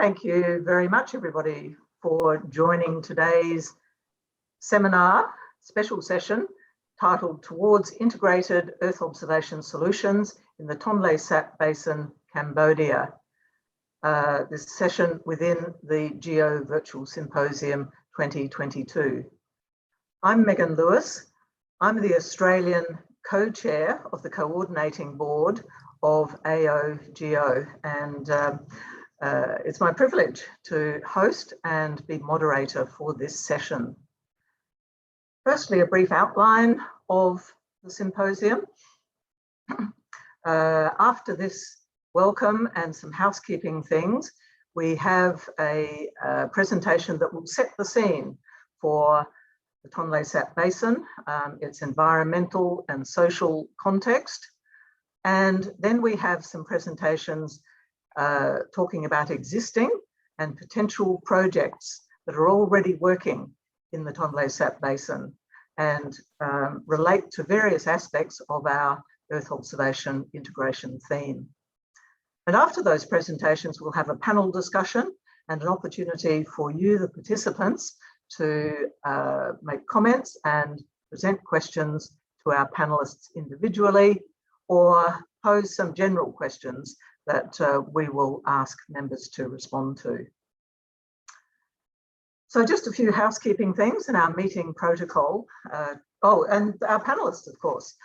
Thank you very much, everybody, for joining today's seminar, special session, titled Towards Integrated Earth Observation Solutions in the Tonlé Sap Basin, Cambodia. This session within the GEO Virtual Symposium 2022. I'm Megan Lewis. I'm the Australian co-chair of the coordinating board of AOGEO, and it's my privilege to host and be moderator for this session. Firstly, a brief outline of the symposium. After this welcome and some housekeeping things, we have a presentation that will set the scene for the Tonlé Sap Basin, its environmental and social context. And then we have some presentations talking about existing and potential projects that are already working in the Tonlé Sap Basin and relate to various aspects of our Earth observation integration theme. And after those presentations, we'll have a panel discussion and an opportunity for you, the participants, to make comments and present questions to our panelists individually, or pose some general questions that we will ask members to respond to. So just a few housekeeping things in our meeting protocol. Oh, and our panelists, of course.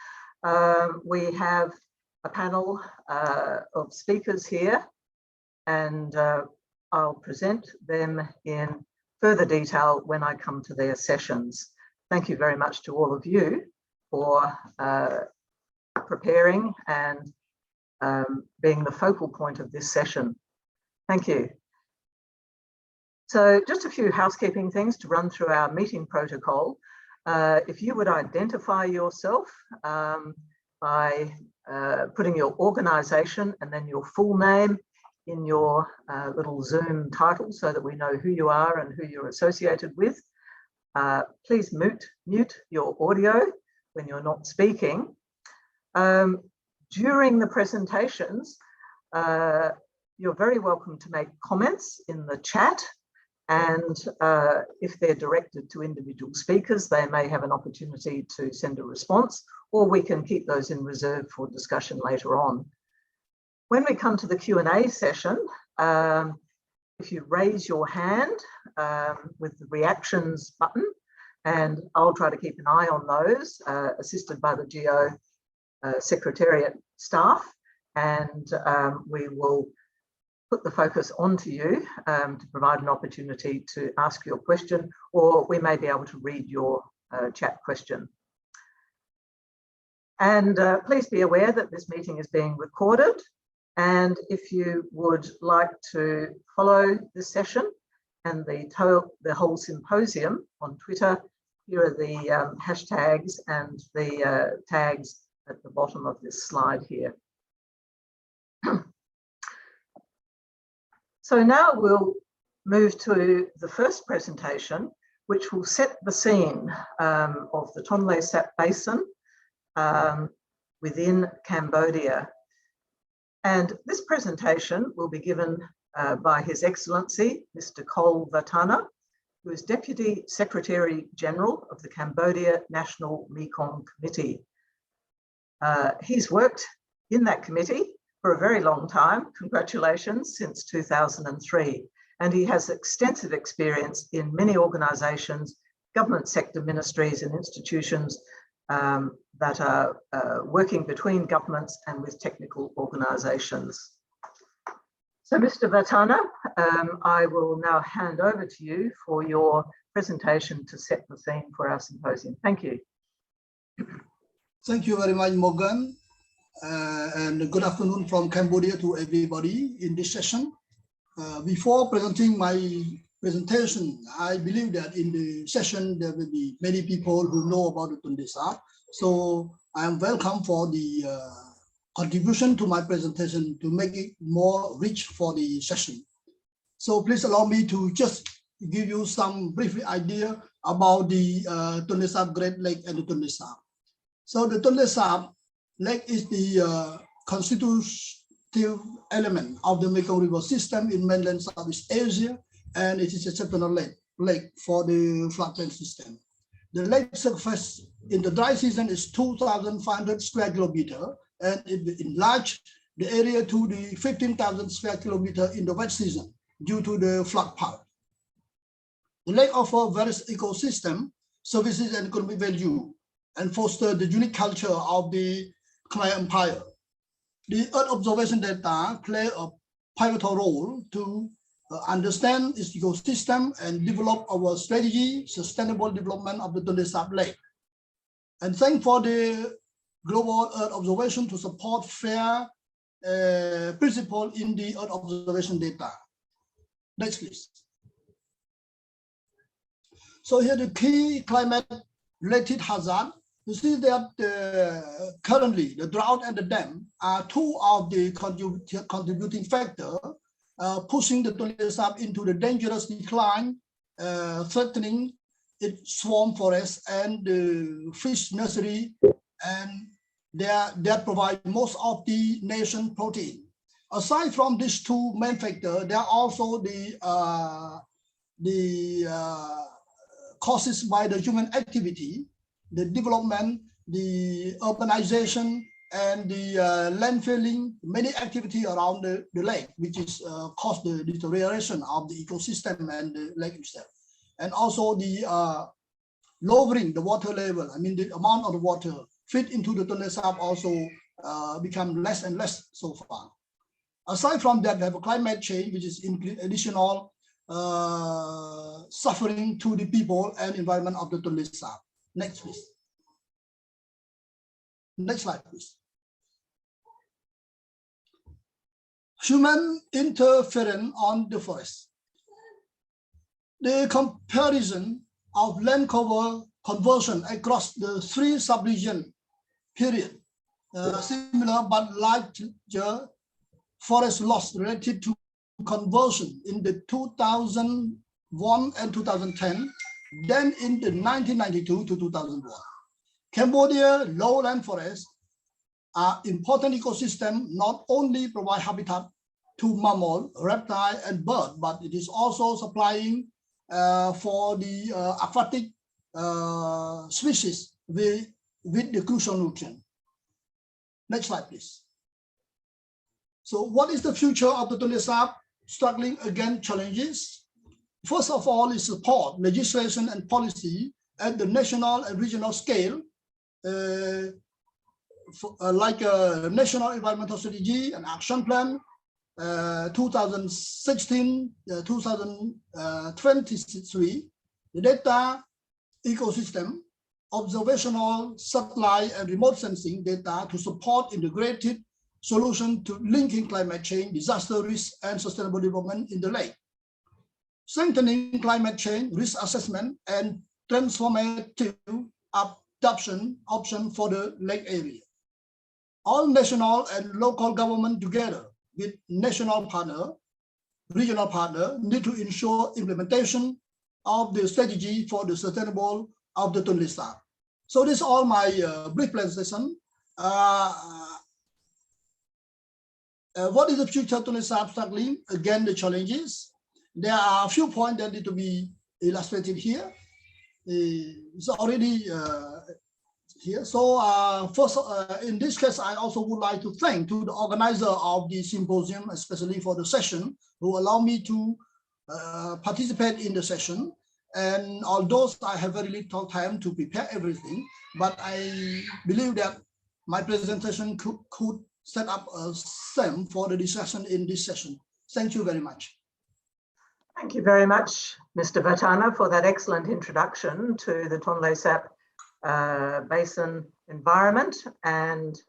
We have a panel of speakers here, and I'll present them in further detail when I come to their sessions. Thank you very much to all of you for preparing and being the focal point of this session. Thank you. So just a few housekeeping things to run through our meeting protocol. If you would identify yourself by putting your organisation and then your full name in your little Zoom title so that we know who you are and who you're associated with. Please mute your audio when you're not speaking. During the presentations, you're very welcome to make comments in the chat, and if they're directed to individual speakers, they may have an opportunity to send a response, or we can keep those in reserve for discussion later on. When we come to the Q&A session, if you raise your hand with the reactions button, and I'll try to keep an eye on those, assisted by the GEO Secretariat staff, and we will put the focus onto you to provide an opportunity to ask your question, or we may be able to read your chat question. And please be aware that this meeting is being recorded, and if you would like to follow this session and the whole symposium on Twitter, here are the hashtags and the tags at the bottom of this slide here. So now we'll move to the first presentation, which will set the scene of the Tonlé Sap Basin within Cambodia. And this presentation will be given by His Excellency, Mr. Col Vatana, who is Deputy Secretary General of the Cambodia National Mekong Committee. He's worked in that committee for a very long time, congratulations, since 2003. And he has extensive experience in many organisations, government sector ministries and institutions that are working between governments and with technical organisations. So Mr. Vatana, I will now hand over to you for your presentation to set the scene for our symposium. Thank you. Thank you very much, Morgan, and good afternoon from Cambodia to everybody in this session. Before presenting my presentation, I believe that in the session there will be many people who know about the Tonlé Sap, so I am welcome for the contribution to my presentation to make it more rich for the session. So please allow me to just give you some brief idea about the Tonlé Sap Great Lake and the Tonlé Sap. So the Tonlé Sap Lake is the constitutes active element of the Mekong River system in mainland Southeast Asia, and it is a exceptional lake for the floodplain system. The lake surface in the dry season is 2,500 square kilometer, and it enlarged the area to the 15,000 square kilometer in the wet season due to the flood part. The lake offers various ecosystem services and economic value and foster the unique culture of the Khmer Empire. The Earth observation data play a pivotal role to understand its ecosystem and develop our strategy, sustainable development of the Tonlé Sap Lake. And thank for the global Earth observation to support fair principle in the Earth observation data. Next, please. So here the key climate-related hazard. You see that currently the drought and the dam are two of the contributing factors pushing the Tonlé Sap into the dangerous decline, threatening its swarm forest and the fish nursery, and that provide most of the nation protein. Aside from these two main factors, there are also the causes by the human activity, the development, the urbanization, and the landfilling, many activity around the lake, which is caused the deterioration of the ecosystem and the lake itself. And also the lowering the water level. I mean, the amount of the water fit into the Tonlé Sap also become less and less so far. Aside from that, we have a climate change, which is additional suffering to the people and environment of the Tonlé Sap. Next, please. Next slide, please. Human interference on the forest. The comparison of land cover conversion across the three sub-region period, similar but larger forest loss related to conversion in the 2001 and 2010, then in the 1992 to 2001. Cambodia lowland forests are important ecosystem, not only provide habitat to mammal, reptile, and bird, but it is also supplying for the aquatic species with the crucial nutrient. Next slide, please. So what is the future of the Tonlé Sap struggling against challenges? First of all, is support legislation and policy at the national and regional scale, like a National Environmental Strategy and Action Plan 2016-2023, the data ecosystem, observational, satellite, and remote sensing data to support integrated solution to linking climate change, disaster risk, and sustainable development in the lake. Strengthening climate change risk assessment and transformative adoption option for the lake area. All national and local government together with national partner, regional partner need to ensure implementation of the strategy for the sustainable of the Tonlé Sap. So this is all my brief presentation. What is the future Tonlé Sap struggling? Again, the challenges. There are a few points that need to be illustrated here. It's already here. So first, in this case, I also would like to thank to the organizer of the symposium, especially for the session, who allow me to participate in the session. And although I have very little time to prepare everything, but I believe that my presentation could set up a stem for the discussion in this session. Thank you very much. Thank you very much, Mr. Vatana, for that excellent introduction to the Tonlé Sap Basin environment and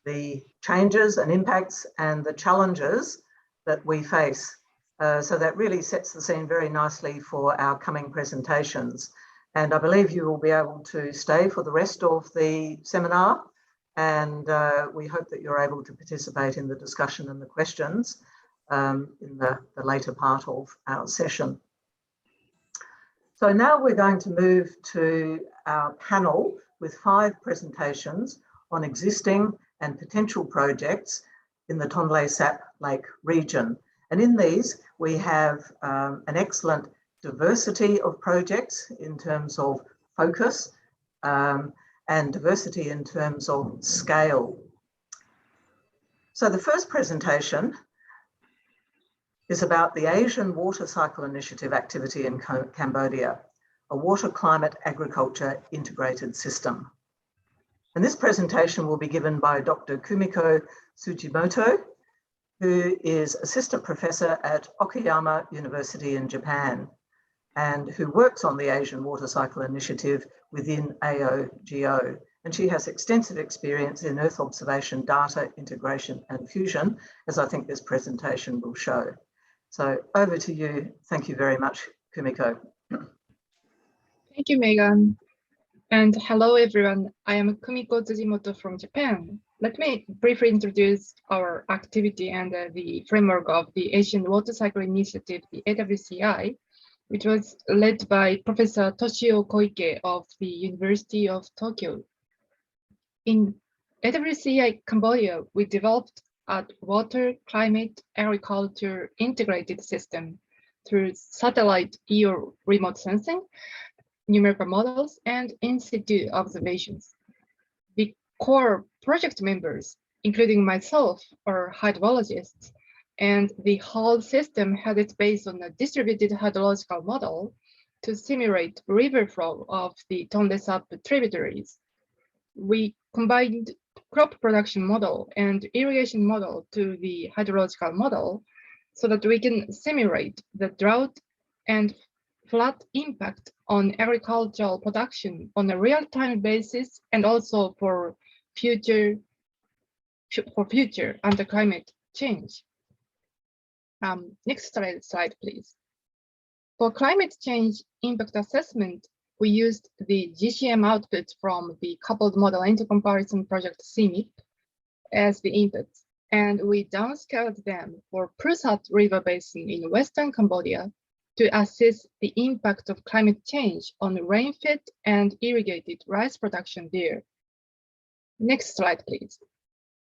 the changes and impacts and the challenges that we face. So that really sets the scene very nicely for our coming presentations. And I believe you will be able to stay for the rest of the seminar. And we hope that you're able to participate in the discussion and the questions in the later part of our session. So now we're going to move to our panel with 5 presentations on existing and potential projects in the Tonlé Sap Lake region. And in these, we have an excellent diversity of projects in terms of focus and diversity in terms of scale. So the first presentation is about the Asian Water Cycle Initiative activity in Cambodia, a water climate agriculture integrated system. And this presentation will be given by Dr. Kumiko Tsujimoto, who is assistant professor at Okayama University in Japan, and who works on the Asian Water Cycle Initiative within AOGEO. And she has extensive experience in Earth observation, data integration and fusion, as I think this presentation will show. So over to you. Thank you very much, Kumiko. Thank you, Megan. And hello, everyone. I am Kumiko Tsujimoto from Japan. Let me briefly introduce our activity and the framework of the Asian Water Cycle Initiative, the AWCI, which was led by Professor Toshio Koike of the University of Tokyo. In AWCI Cambodia, we developed a water, climate, agriculture integrated system through satellite EO remote sensing, numerical models, and in situ observations. The core project members, including myself, are hydrologists, and the whole system had its base on a distributed hydrological model to simulate river flow of the Tonlé Sap tributaries. We combined crop production model and irrigation model to the hydrological model so that we can simulate the drought and flood impact on agricultural production on a real-time basis, and also for future under climate change. Next slide, please. For climate change impact assessment, we used the GCM output from the coupled model intercomparison project CMIP as the inputs, and we downscaled them for Prusat River Basin in Western Cambodia to assess the impact of climate change on rain-fed and irrigated rice production there. Next slide, please.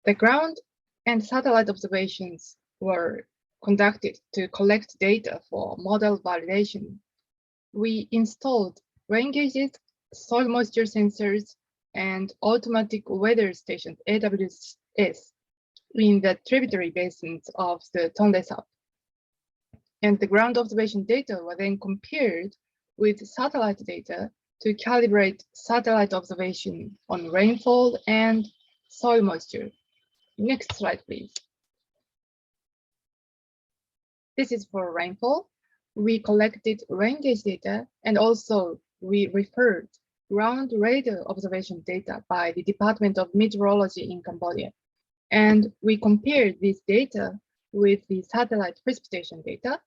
The ground and satellite observations were conducted to collect data for model validation. We installed rain gauges, soil moisture sensors, and automatic weather stations, AWS, in the tributary basins of the Tonlé Sap. And the ground observation data were then compared with satellite data to calibrate satellite observation on rainfall and soil moisture. Next slide, please. This is for rainfall. We collected rain gauge data, and also we referred ground radar observation data by the Department of Meteorology in Cambodia. And we compared this data with the satellite precipitation data,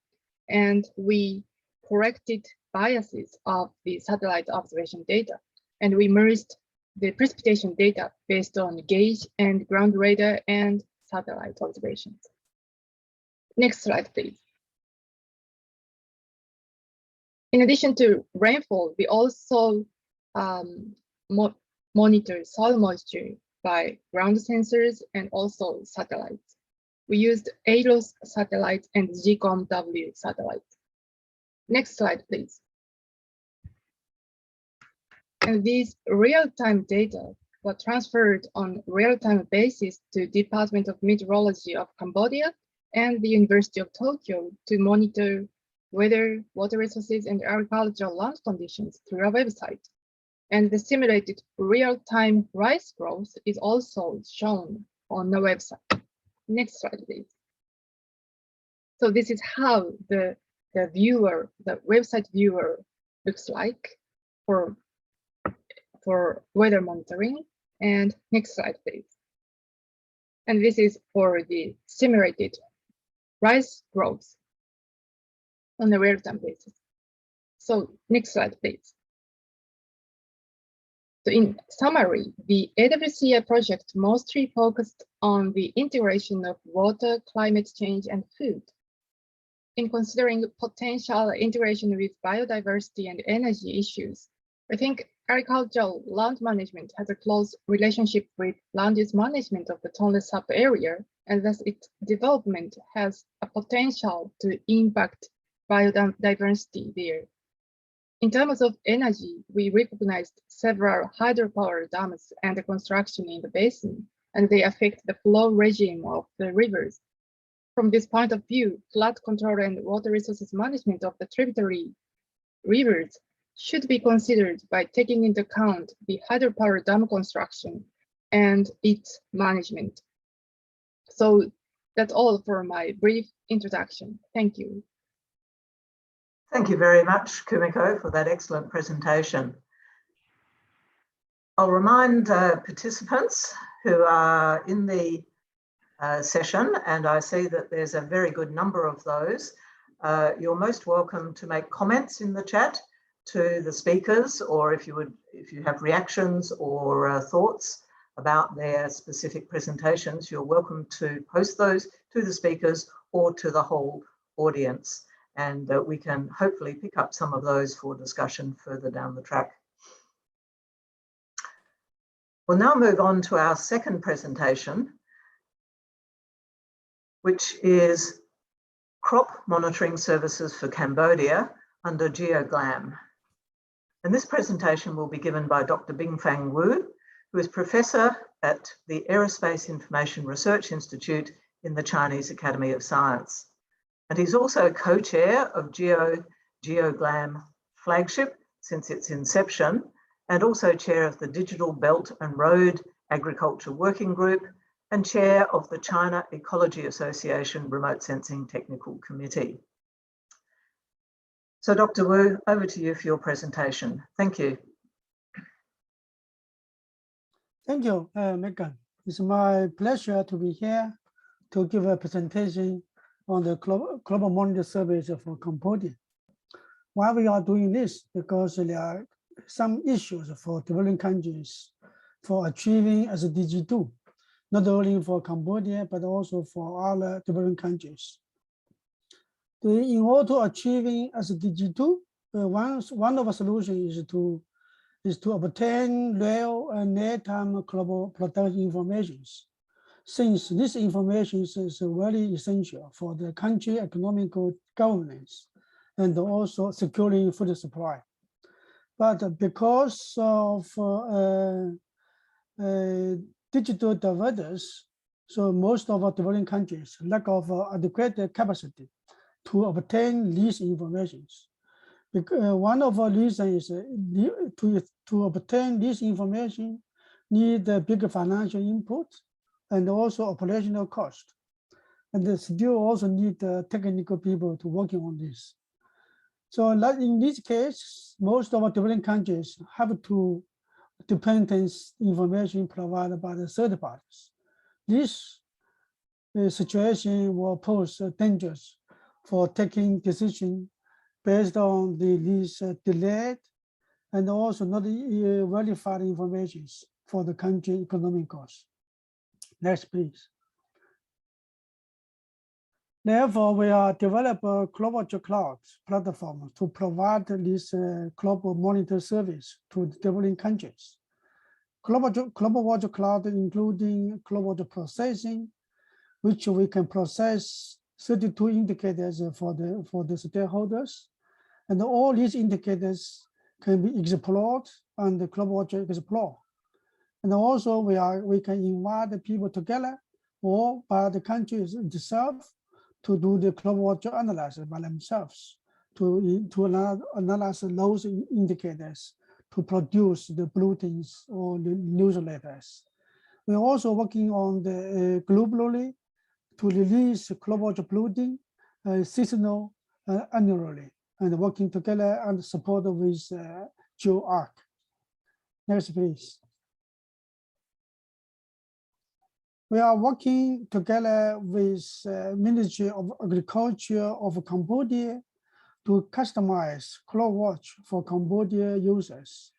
and we corrected biases of the satellite observation data. And we merged the precipitation data based on gauge and ground radar and satellite observations. Next slide, please. In addition to rainfall, we also monitor soil moisture by ground sensors and also satellites. We used ALOS satellite and GCOM-W satellite. Next slide, please. And these real-time data were transferred on real-time basis to Department of Meteorology of Cambodia and the University of Tokyo to monitor weather, water resources, and agricultural land conditions through our website. And the simulated real-time rice growth is also shown on the website. Next slide, please. So this is how the website viewer looks like for weather monitoring. And next slide, please. And this is for the simulated rice growth on a real-time basis. So next slide, please. So in summary, the AWCI project mostly focused on the integration of water, climate change, and food. In considering potential integration with biodiversity and energy issues, I think agricultural land management has a close relationship with land use management of the Tonlé Sap area and thus its development has a potential to impact biodiversity there. In terms of energy, we recognized several hydropower dams and construction in the basin, and they affect the flow regime of the rivers. From this point of view, flood control and water resources management of the tributary rivers should be considered by taking into account the hydropower dam construction and its management. So that's all for my brief introduction. Thank you. Thank you very much, Kumiko, for that excellent presentation. I'll remind participants who are in the session, and I see that there's a very good number of those. You're most welcome to make comments in the chat to the speakers, or if you have reactions or thoughts about their specific presentations, you're welcome to post those to the speakers or to the whole audience. And we can hopefully pick up some of those for discussion further down the track. We'll now move on to our second presentation, which is crop monitoring services for Cambodia under GEOGLAM. And this presentation will be given by Dr. Bingfang Wu, who is Professor at the Aerospace Information Research Institute in the Chinese Academy of Science. And he's also co-chair of GEOGLAM flagship since its inception, and also chair of the Digital Belt and Road Agriculture Working Group and chair of the China Ecology Association Remote Sensing Technical Committee. So Dr. Wu, over to you for your presentation. Thank you. Thank you, Megan. It's my pleasure to be here to give a presentation on the global monitoring service for Cambodia. Why we are doing this? Because there are some issues for developing countries for achieving SDG 2, not only for Cambodia, but also for other developing countries. In order to achieving SDG 2, one of the solutions is to obtain real and near-time global production information, since this information is very essential for the country economical governance and also securing food supply. But because of digital dividers, so most of our developing countries lack of adequate capacity to obtain these informations. One of our reasons is to obtain this information need a big financial input and also operational cost. And they still also need technical people to working on this. So in this case, most of our developing countries have to depend on information provided by the third parties. This situation will pose dangers for taking decisions based on these delayed and also not verified information for the country economic costs. Next, please. Therefore, we are developing a global cloud platform to provide this global monitor service to the developing countries. Global water cloud, including global processing, which we can process 32 indicators for the stakeholders, and all these indicators can be explored on the global water explore. And also we can invite the people together or by the countries themselves to do the global water analysis by themselves to analyze those indicators to produce the bulletins or the newsletters. We're also working on the globally to release global water bulletin seasonal annually, and working together and support with GeoArc. Next, please. We are working together with Ministry of Agriculture of Cambodia to customize CloudWatch for Cambodia users.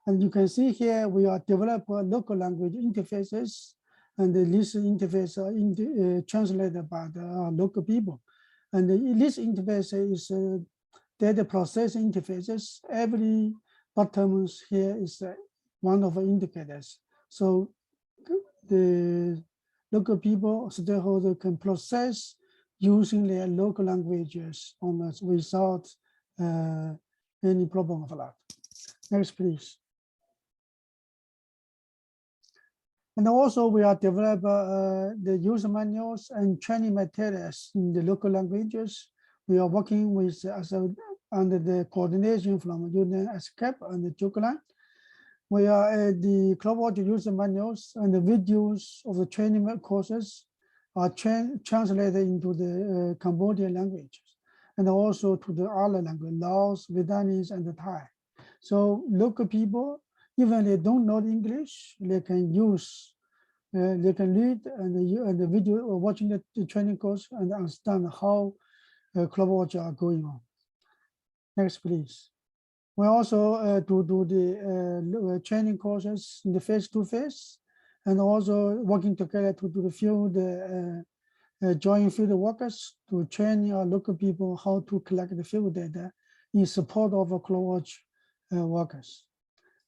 And you can see here, we are developing local language interfaces, and this interface are translated by the local people. And this interface is data processing interfaces. Every bottom here is one of the indicators. So the local people, stakeholders can process using their local languages almost without any problem of that. Next, please. And also we are developing the user manuals and training materials in the local languages. We are working with under the coordination from UNESCO and the GEOGLAM. We are the CloudWatch user manuals and the videos of the training courses are translated into the Cambodian languages and also to the other language, Laos, Vietnamese, and the Thai. So local people, even they don't know English, they can use, they can read and the video or watching the training course and understand how CloudWatch are going on. Next, please. We also do the training courses in the face-to-face and also working together to do the field, join field workers to train our local people how to collect the field data in support of our CloudWatch workers.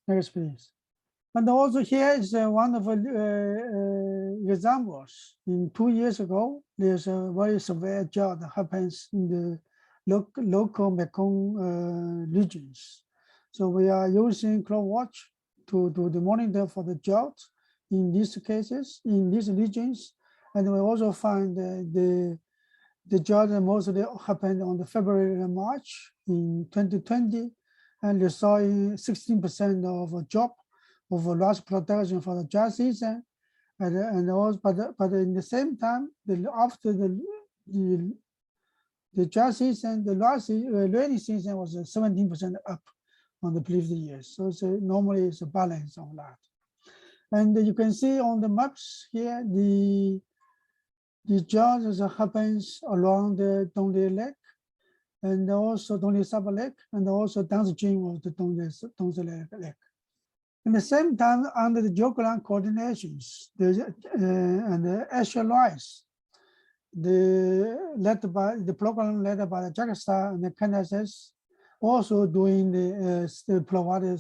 Next, please. And also here is one of the examples. 2 years ago, there's a very severe drought that happens in the local Mekong regions. So we are using CloudWatch to do the monitor for the drought in these cases, in these regions. And we also find the drought mostly happened on the February and March in 2020. And they saw 16% of a drop of rice production for the dry season. And also, but in the same time, after the dry season, the rainy season was 17% up on the previous years. So normally it's a balance on that. And you can see on the maps here, the drought happens along the Tonlé Lake and also Tonlé Sap Lake and also downstream of the Tonlé Lake. At the same time, under the GEOGLAM coordinations, and the actual rise, the program led by the JAXA and the Kansas also doing the provided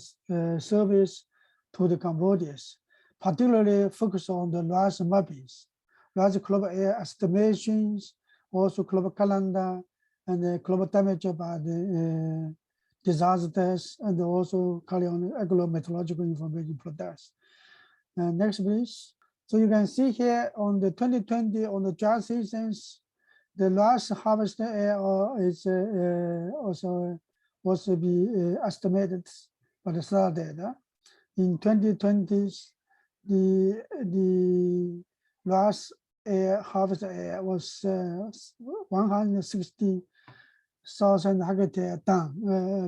service to the Cambodians, particularly focus on the large mappings, large global air estimations, also global calendar, and the global damage by the disasters, and also carry on agro-meteorological information products. Next, please. So you can see here on the 2020, on the dry seasons, the last harvest area is also be estimated by the SAR data. In 2020, the last harvest area was 160,000 hectare down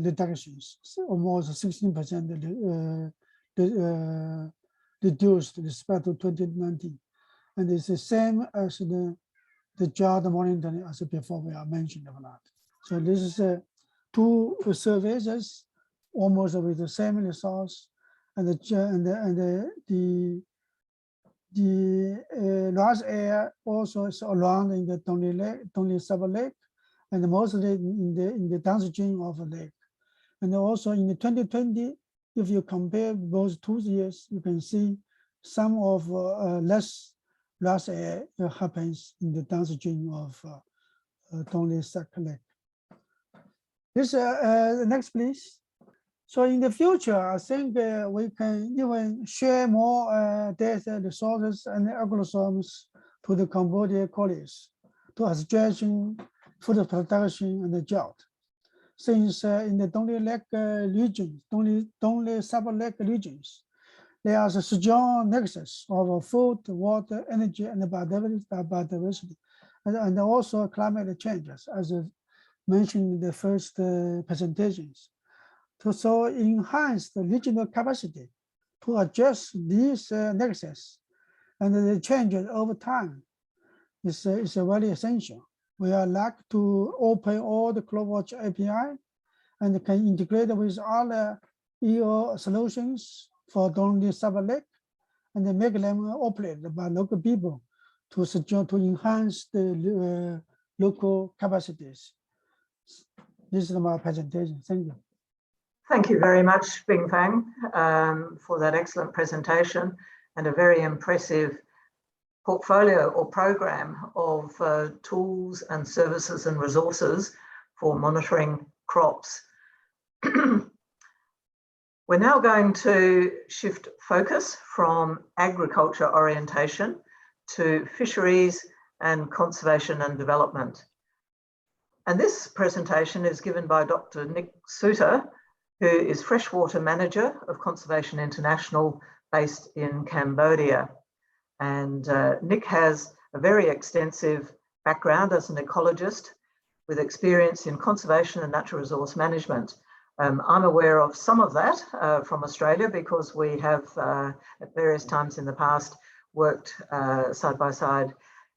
reductions, so almost 16% reduced respect to 2019. And it's the same as the drought monitoring as before we are mentioned about that. So this is two surveys almost with the same results, and the large area also is around in the Tonlé Sap Lake, and mostly in the downstream of the lake. And also in the 2020, if you compare both 2 years, you can see some of less large area happens in the downstream of Tonlé Sap Lake. This next, please. So in the future, I think we can even share more data, resources, and algorithms to the Cambodia colleagues to addressing food production and the drought. Since in the Tonlé Lake region, Tonlé Sap Lake regions, there is a strong nexus of food, water, energy, and biodiversity, and also climate changes, as mentioned in the first presentations. So enhance the regional capacity to address these nexuses and the changes over time is very essential. We are like to open all the CloudWatch API and can integrate with other EO solutions for Tonlé Sap Lake and then make them operated by local people to enhance the local capacities. This is my presentation. Thank you. Thank you very much, Bingfang, for that excellent presentation and a very impressive portfolio or program of tools and services and resources for monitoring crops. We're now going to shift focus from agriculture orientation to fisheries and conservation and development. And this presentation is given by Dr. Nick Souter, who is Freshwater Manager of Conservation International based in Cambodia. And Nick has a very extensive background as an ecologist with experience in conservation and natural resource management. I'm aware of some of that from Australia because we have at various times in the past worked side by side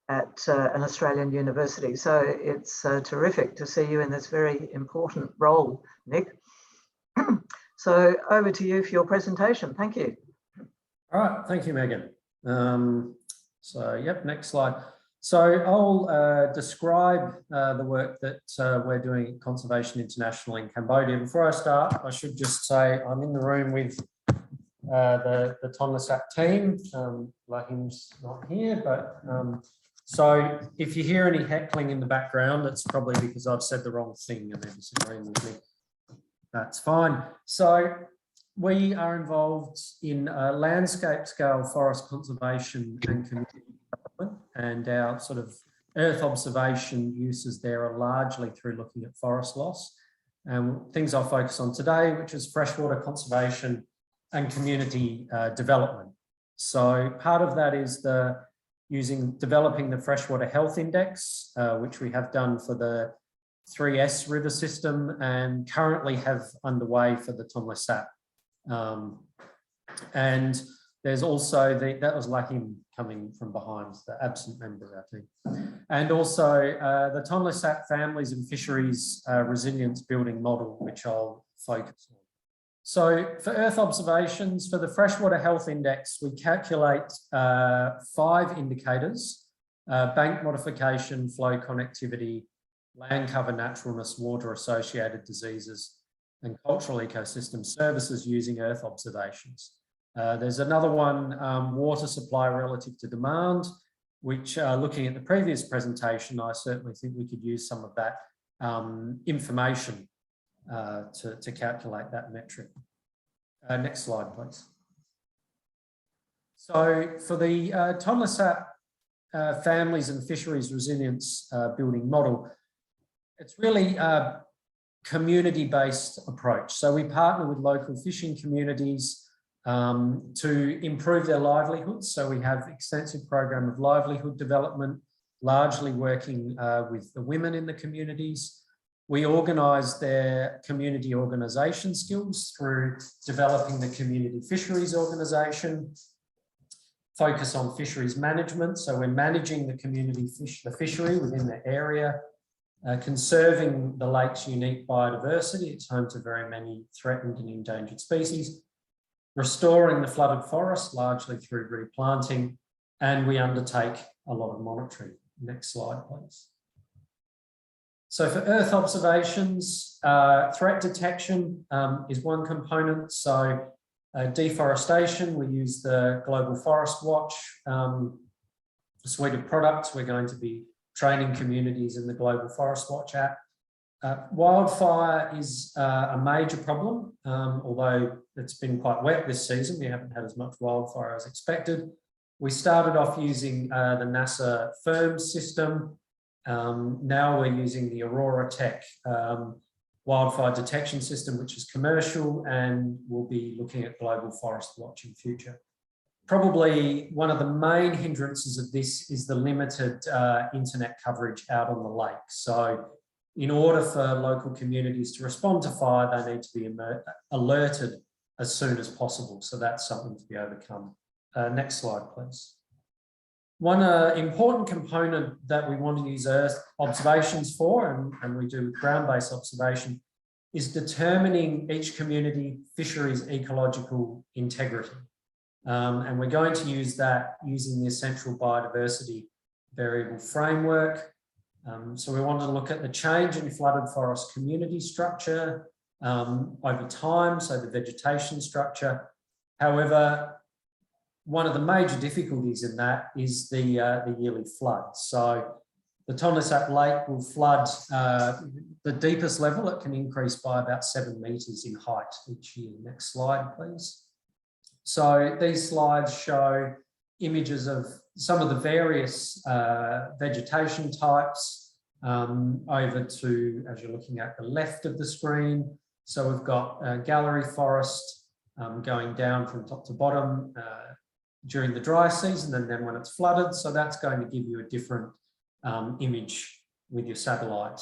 at an Australian university. So it's terrific to see you in this very important role, Nick. So over to you for your presentation. Thank you. All right, thank you, Megan. Yep, next slide. So I'll describe the work that we're doing at Conservation International in Cambodia. Before I start, I should just say I'm in the room with the Tonlé Sap team. Lahim's not here, but so if you hear any heckling in the background, it's probably because I've said the wrong thing and they're disagreeing with me. That's fine. So we are involved in landscape scale forest conservation and community development, and our sort of earth observation uses there are largely through looking at forest loss. And things I'll focus on today, which is freshwater conservation and community development. So part of that is developing the freshwater health index, which we have done for the 3S river system and currently have underway for the Tonlé Sap. And there's also that was Lahim coming from behind, the absent member of our team. And also the Tonlé Sap families and fisheries resilience building model, which I'll focus on. So for earth observations, for the freshwater health index, we calculate 5 indicators: bank modification, flow connectivity, land cover naturalness, water associated diseases, and cultural ecosystem services using earth observations. There's another one, water supply relative to demand, which looking at the previous presentation, I certainly think we could use some of that information to calculate that metric. Next slide, please. So for the Tonlé Sap families and fisheries resilience building model, it's really a community-based approach. So we partner with local fishing communities to improve their livelihoods. So we have extensive program of livelihood development, largely working with the women in the communities. We organise their community organisation skills through developing the community fisheries organisation, focus on fisheries management. So we're managing the community the fishery within the area, conserving the lake's unique biodiversity. It's home to very many threatened and endangered species, restoring the flooded forest largely through replanting, and we undertake a lot of monitoring. Next slide, please. So for earth observations, threat detection is one component. So deforestation, we use the Global Forest Watch suite of products. We're going to be training communities in the Global Forest Watch app. Wildfire is a major problem, although it's been quite wet this season. We haven't had as much wildfire as expected. We started off using the NASA FIRM system. Now we're using the Aurora Tech wildfire detection system, which is commercial, and we'll be looking at Global Forest Watch in future. Probably one of the main hindrances of this is the limited internet coverage out on the lake. So in order for local communities to respond to fire, they need to be alerted as soon as possible. So that's something to be overcome. Next slide, please. One important component that we want to use Earth observations for, and we do ground-based observation, is determining each community fisheries ecological integrity. And we're going to use that using the essential biodiversity variable framework. So we want to look at the change in flooded forest community structure over time, so the vegetation structure. However, one of the major difficulties in that is the yearly flood. So the Tonlé Sap Lake will flood the deepest level. It can increase by about 7 meters in height each year. Next slide, please. So these slides show images of some of the various vegetation types over to, as you're looking at the left of the screen. So we've got gallery forest going down from top to bottom during the dry season, and then when it's flooded. So that's going to give you a different image with your satellite.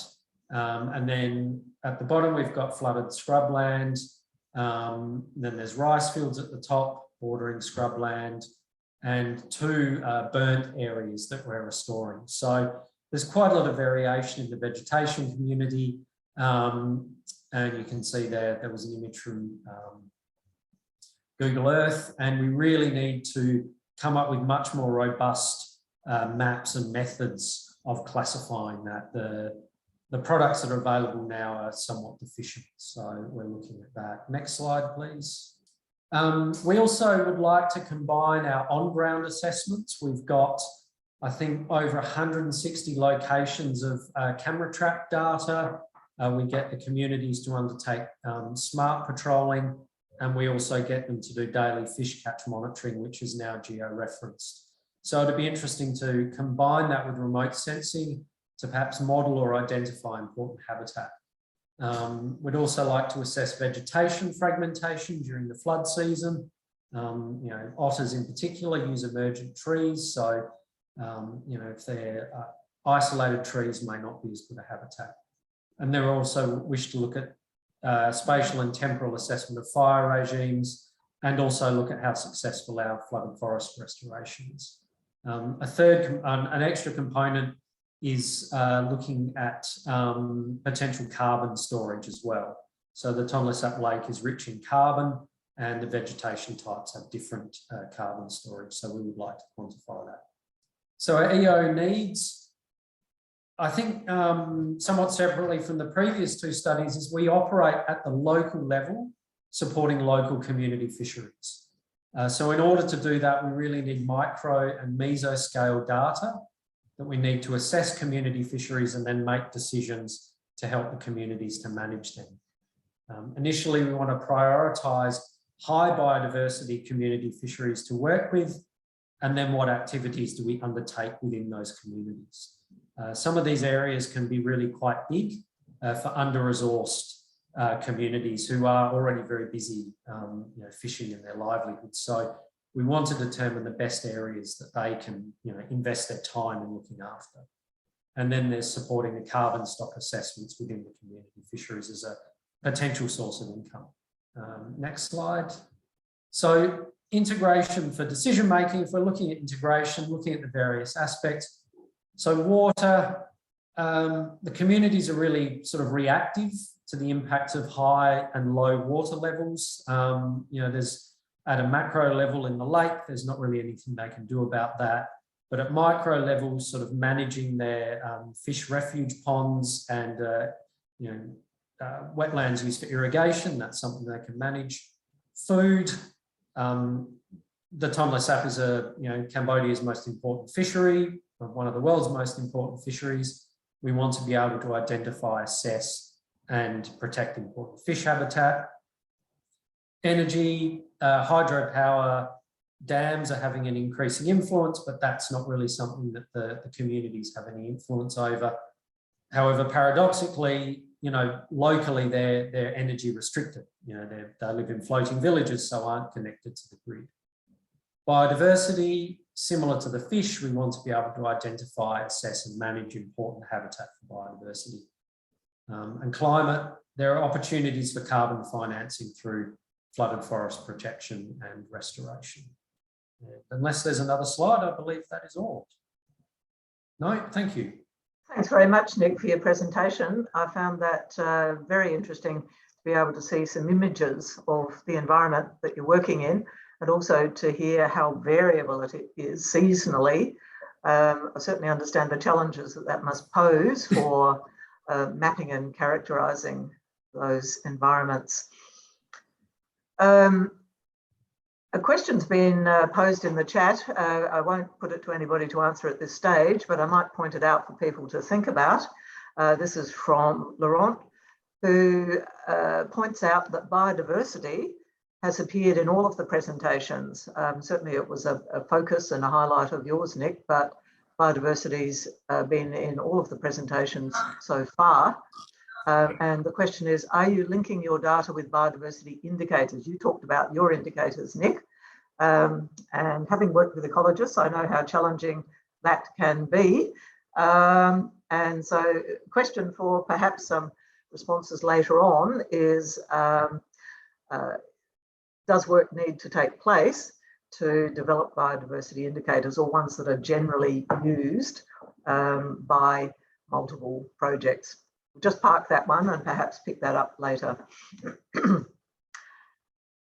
And then at the bottom, we've got flooded scrubland. Then there's rice fields at the top, bordering scrubland, and 2 burnt areas that we're restoring. So there's quite a lot of variation in the vegetation community. And you can see there was an image from Google Earth, and we really need to come up with much more robust maps and methods of classifying that. The products that are available now are somewhat deficient, so we're looking at that. Next slide, please. We also would like to combine our on-ground assessments. We've got, I think, over 160 locations of camera trap data. We get the communities to undertake smart patrolling, and we also get them to do daily fish catch monitoring, which is now geo-referenced. So it'd be interesting to combine that with remote sensing to perhaps model or identify important habitat. We'd also like to assess vegetation fragmentation during the flood season. You know, otters in particular use emergent trees. So, you know, if they're isolated trees may not be as good a habitat. And then we also wish to look at spatial and temporal assessment of fire regimes, and also look at how successful our flooded forest restoration is. An extra component is looking at potential carbon storage as well. So the Tonlé Sap Lake is rich in carbon, and the vegetation types have different carbon storage. So we would like to quantify that. So our EO needs, I think somewhat separately from the previous 2 studies, is we operate at the local level, supporting local community fisheries. So in order to do that, we really need micro and mesoscale data that we need to assess community fisheries and then make decisions to help the communities to manage them. Initially, we want to prioritise high biodiversity community fisheries to work with, and then what activities do we undertake within those communities. Some of these areas can be really quite big for under-resourced communities who are already very busy you know, fishing in their livelihoods. So we want to determine the best areas that they can, you know, invest their time in looking after. And then there's supporting the carbon stock assessments within the community fisheries as a potential source of income. Next slide. So integration for decision making, if we're looking at integration, looking at the various aspects. So water, the communities are really sort of reactive to the impacts of high and low water levels. You know, there's at a macro level in the lake, there's not really anything they can do about that. But at micro levels, sort of managing their fish refuge ponds and you know, wetlands used for irrigation, that's something they can manage. Food, the Tonlé Sap is Cambodia's most important fishery, one of the world's most important fisheries. We want to be able to identify, assess, and protect important fish habitat. Energy, hydropower, dams are having an increasing influence, but that's not really something that the communities have any influence over. However, paradoxically, you know, locally they're energy restricted. You know, they live in floating villages, so aren't connected to the grid. Biodiversity, similar to the fish, we want to be able to identify, assess, and manage important habitat for biodiversity. And climate, there are opportunities for carbon financing through flooded forest protection and restoration. Unless there's another slide, I believe that is all. No, thank you. Thanks very much, Nick, for your presentation. I found that very interesting to be able to see some images of the environment that you're working in, and also to hear how variable it is seasonally. I certainly understand the challenges that must pose for mapping and characterising those environments. A question's been posed in the chat. I won't put it to anybody to answer at this stage, but I might point it out for people to think about. This is from Laurent, who points out that biodiversity has appeared in all of the presentations. Certainly it was a focus and a highlight of yours, Nick, but biodiversity's been in all of the presentations so far. And the question is, are you linking your data with biodiversity indicators? You talked about your indicators, Nick, and having worked with ecologists, I know how challenging that can be. And so question for perhaps some responses later on is, does work need to take place to develop biodiversity indicators, or ones that are generally used by multiple projects? We'll just park that one and perhaps pick that up later.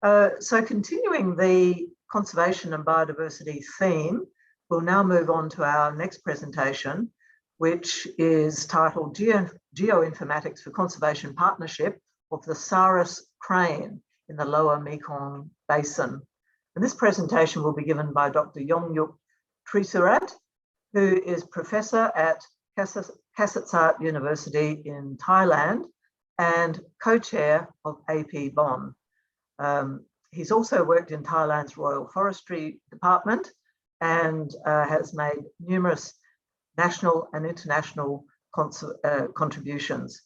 So continuing the conservation and biodiversity theme, we'll now move on to our next presentation, which is titled Geo-informatics for Conservation Partnership of the Sarus crane in the Lower Mekong Basin. And this presentation will be given by Dr. Yongyut Trisurat, who is professor at Tsujimoto University in Thailand and co-chair of AP-BON. He's also worked in Thailand's Royal Forestry Department and has made numerous national and international contributions.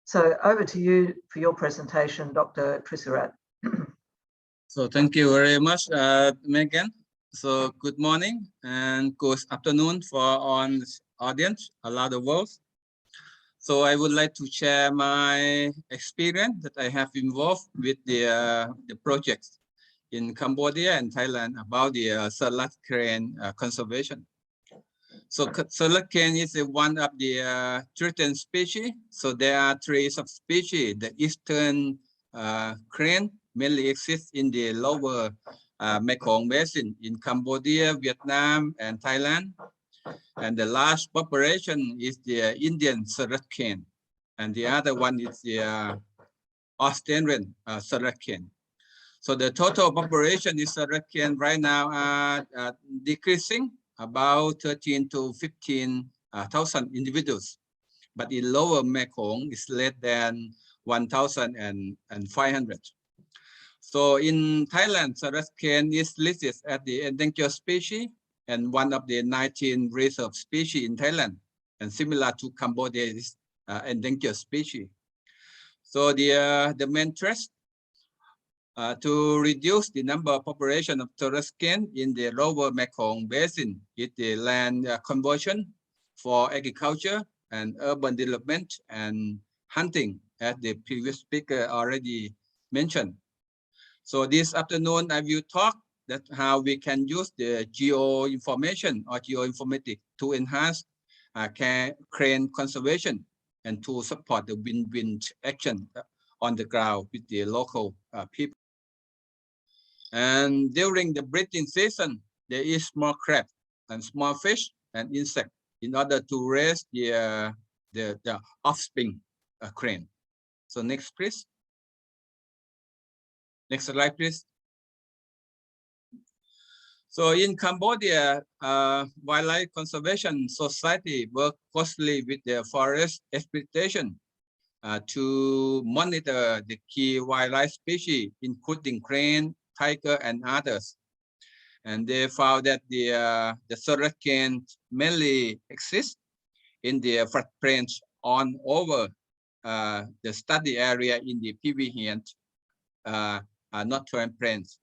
So over to you for your presentation, Dr. Trisurat. So thank you very much, Megan. So good morning and good afternoon for our audience around the world. So I would like to share my experience that I have involved with the projects in Cambodia and Thailand about the Sarus crane conservation. So Sarus crane is one of the threatened species. So there are 3 subspecies. The eastern crane mainly exists in the lower Mekong Basin in Cambodia, Vietnam, and Thailand. And the large population is the Indian Sarus crane. And the other one is the Australian Sarus crane. So the total population is Sarus crane right now are decreasing about 13 to 15,000 individuals. But in lower Mekong, it's less than 1,500. So in Thailand, Sarus crane is listed as the endangered species and one of the 19 reserve species in Thailand, and similar to Cambodia is endangered species. So the main threat to reduce the number of population of Sarus crane in the lower Mekong Basin is the land conversion for agriculture and urban development and hunting, as the previous speaker already mentioned. So this afternoon, I will talk that how we can use the geo-information or geo-informatics to enhance crane conservation and to support the win-win action on the ground with the local people. And during the breeding season, there is small crab and small fish and insects in order to raise the offspring crane. So next, please. Next slide, please. So in Cambodia, Wildlife Conservation Society work closely with the forest exploitation to monitor the key wildlife species, including crane, tiger, and others. And they found that the Sarus crane mainly exist in the footprints on over the study area in the PV Northern Plains,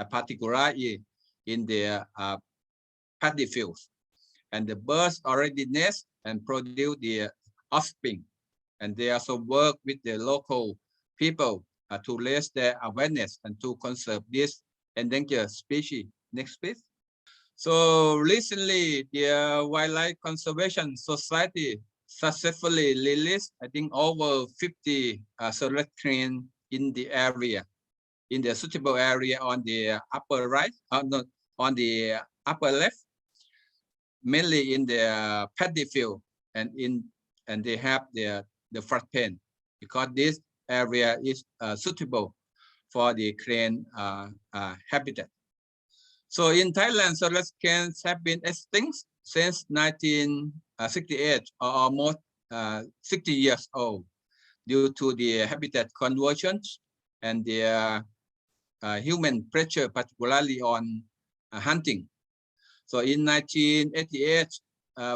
particularly in the paddy fields. And the birds already nest and produce the offspring. And they also work with the local people to raise their awareness and to conserve this endangered species. Next, please. So recently, the Wildlife Conservation Society successfully released, I think, over 50 Sarus crane in the area, in the suitable area on the upper right, on the upper left, mainly in the paddy field, and they have the flood plain, because this area is suitable for the crane habitat. So in Thailand, Sarus cranes have been extinct since 1968, or almost 60 years old, due to the habitat conversions and the human pressure, particularly on hunting. So in 1988,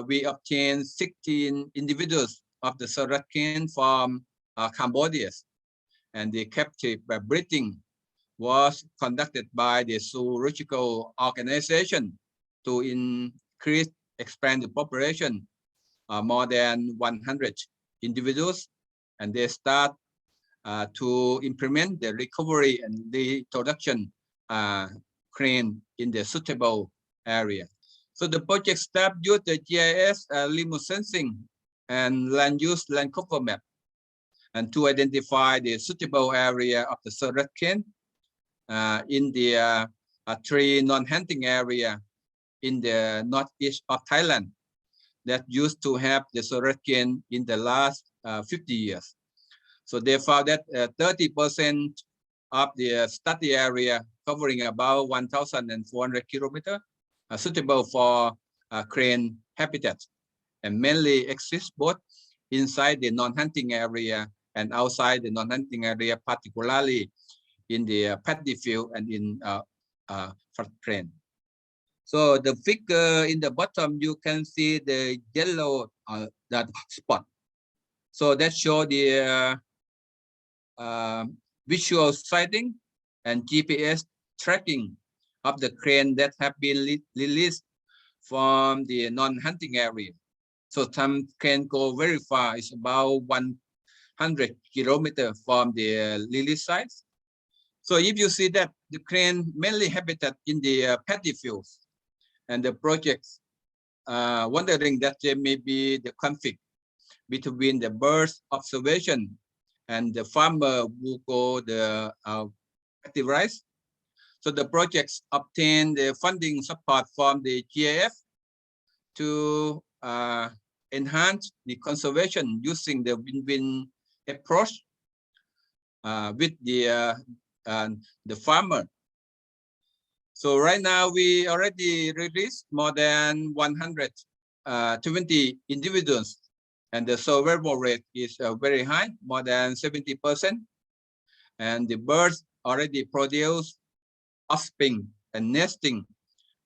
we obtained 16 individuals of the Sarus crane from Cambodia, and the captive breeding was conducted by the zoological organization to expand the population more than 100 individuals, and they start to implement the recovery and the introduction crane in the suitable area. So the project staff used the GIS remote sensing and land use land cover map, and to identify the suitable area of the Sarus crane in the 3 non-hunting area in the northeast of Thailand that used to have the Sarus crane in the last 50 years. So they found that 30% of the study area, covering about 1,400 kilometers, are suitable for crane habitat, and mainly exist both inside the non-hunting area and outside the non-hunting area, particularly in the paddy field and in crane. So the figure in the bottom, you can see the yellow that spot. So that shows the visual sighting and GPS tracking of the crane that have been released from the non-hunting area. So some can go very far. It's about 100 kilometers from the release site. So if you see that the crane mainly habitat in the paddy fields, and the projects wondering that there may be the conflict between the birds observation and the farmer who go the paddy rice. So the projects obtain the funding support from the GIF to enhance the conservation using the win-win approach with the farmer. So right now we already released more than 120 individuals, and the survival rate is very high, more than 70%. And the birds already produce offspring and nesting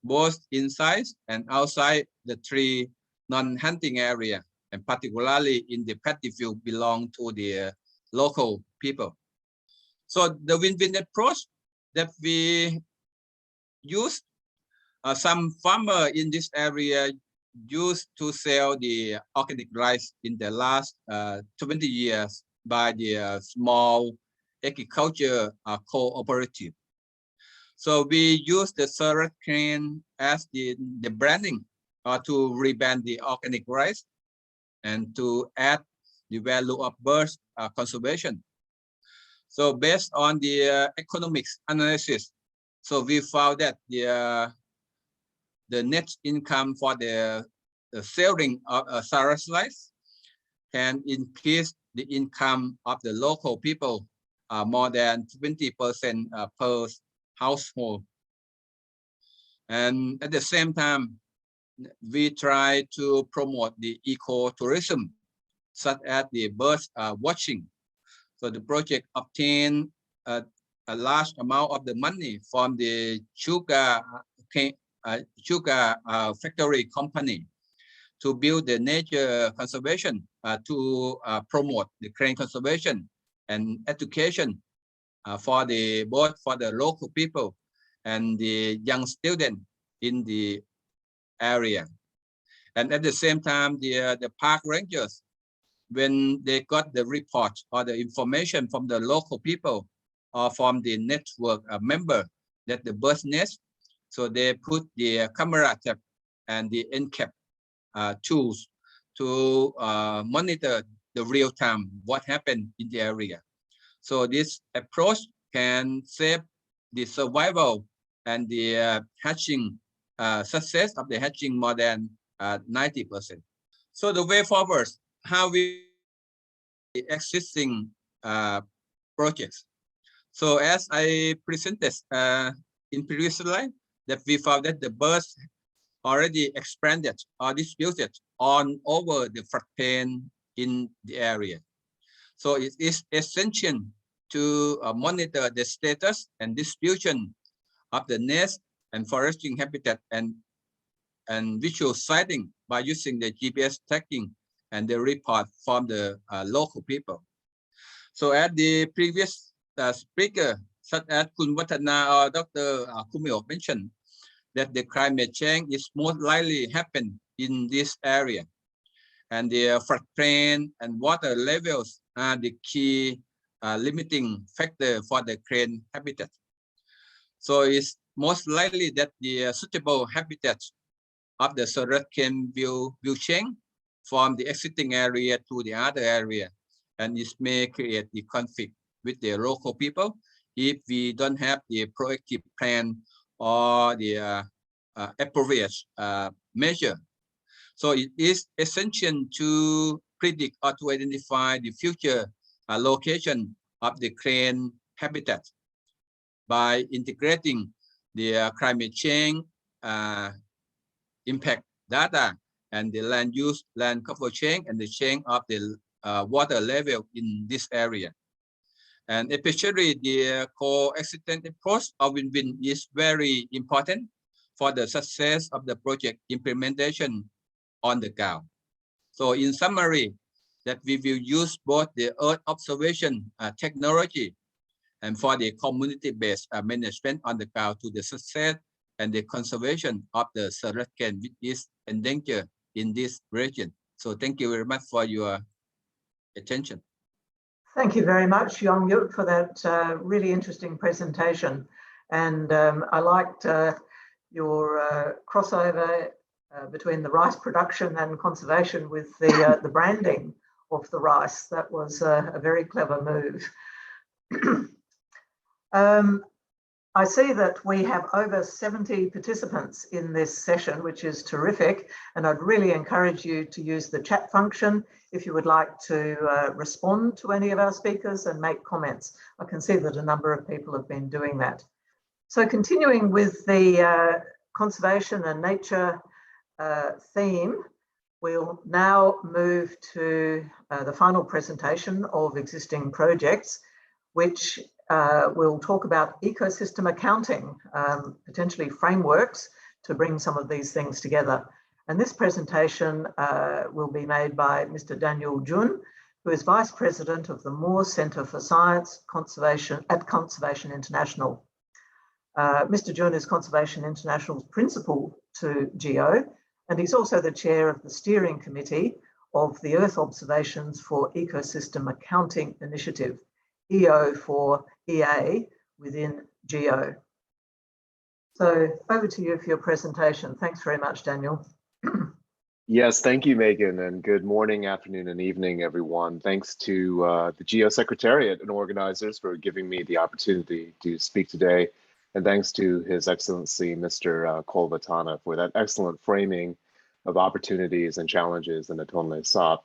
both inside and outside the 3 non-hunting area, and particularly in the paddy field belong to the local people. So the win-win approach that we use, some farmer in this area used to sell the organic rice in the last 20 years by the small agriculture cooperative. So we use the Sarus crane as the branding to rebrand the organic rice and to add the value of birds conservation. So based on the economics analysis, so we found that the net income for the selling of Sarus rice can increase the income of the local people more than 20% per household. And at the same time, we try to promote the ecotourism, such as the birds watching. So the project obtained a large amount of the money from the sugar factory company to build the nature conservation to promote the crane conservation and education for both for the local people and the young students in the area. And at the same time, the park rangers, when they got the report or the information from the local people or from the network member that the bird nest, so they put the camera trap and the NCAP tools to monitor the real time what happened in the area. So this approach can save the survival and the hatching success of the hatching more than 90%. So the way forward, how we existing projects. So as I presented in previous slide, that we found that the birds already expanded or distributed on over the floodplain in the area. So it is essential to monitor the status and distribution of the nest and foraging habitat and visual sighting by using the GPS tracking and the report from the local people. So as the previous speaker, such as Kun Watana or Dr. Kumiko mentioned, that the climate change is most likely happen in this area. And the floodplain and water levels are the key limiting factor for the crane habitat. So it's most likely that the suitable habitat of the Sarus crane will change from the existing area to the other area, and this may create the conflict with the local people if we don't have the proactive plan or the appropriate measure. So it is essential to predict or to identify the future location of the crane habitat by integrating the climate change impact data and the land use, land cover change, and the change of the water level in this area. And especially the coexistent approach of win-win is very important for the success of the project implementation on the ground. So in summary, that we will use both the Earth observation technology and for the community-based management on the ground to the success and the conservation of the Sarus crane, which is endangered in this region. So thank you very much for your attention. Thank you very much, Yongyut, for that really interesting presentation. And I liked your crossover between the rice production and conservation with the branding of the rice. That was a very clever move. I see that we have over 70 participants in this session, which is terrific. And I'd really encourage you to use the chat function if you would like to respond to any of our speakers and make comments. I can see that a number of people have been doing that. So continuing with the conservation and nature theme, we'll now move to the final presentation of existing projects, which we'll talk about ecosystem accounting, potentially frameworks to bring some of these things together. And this presentation will be made by Mr. Daniel Juhn, who is Vice President of the Moore Centre for Science Conservation at Conservation International. Mr. Juhn is Conservation International's principal to GEO, and he's also the chair of the steering committee of the Earth Observations for Ecosystem Accounting Initiative, EO for EA within GEO. So over to you for your presentation. Thanks very much, Daniel. Yes, thank you, Megan, and good morning, afternoon, and evening, everyone. Thanks to the GEO Secretariat and organizers for giving me the opportunity to speak today, and thanks to His Excellency, Mr. Kolvatana, for that excellent framing of opportunities and challenges in the Tonlé Sap.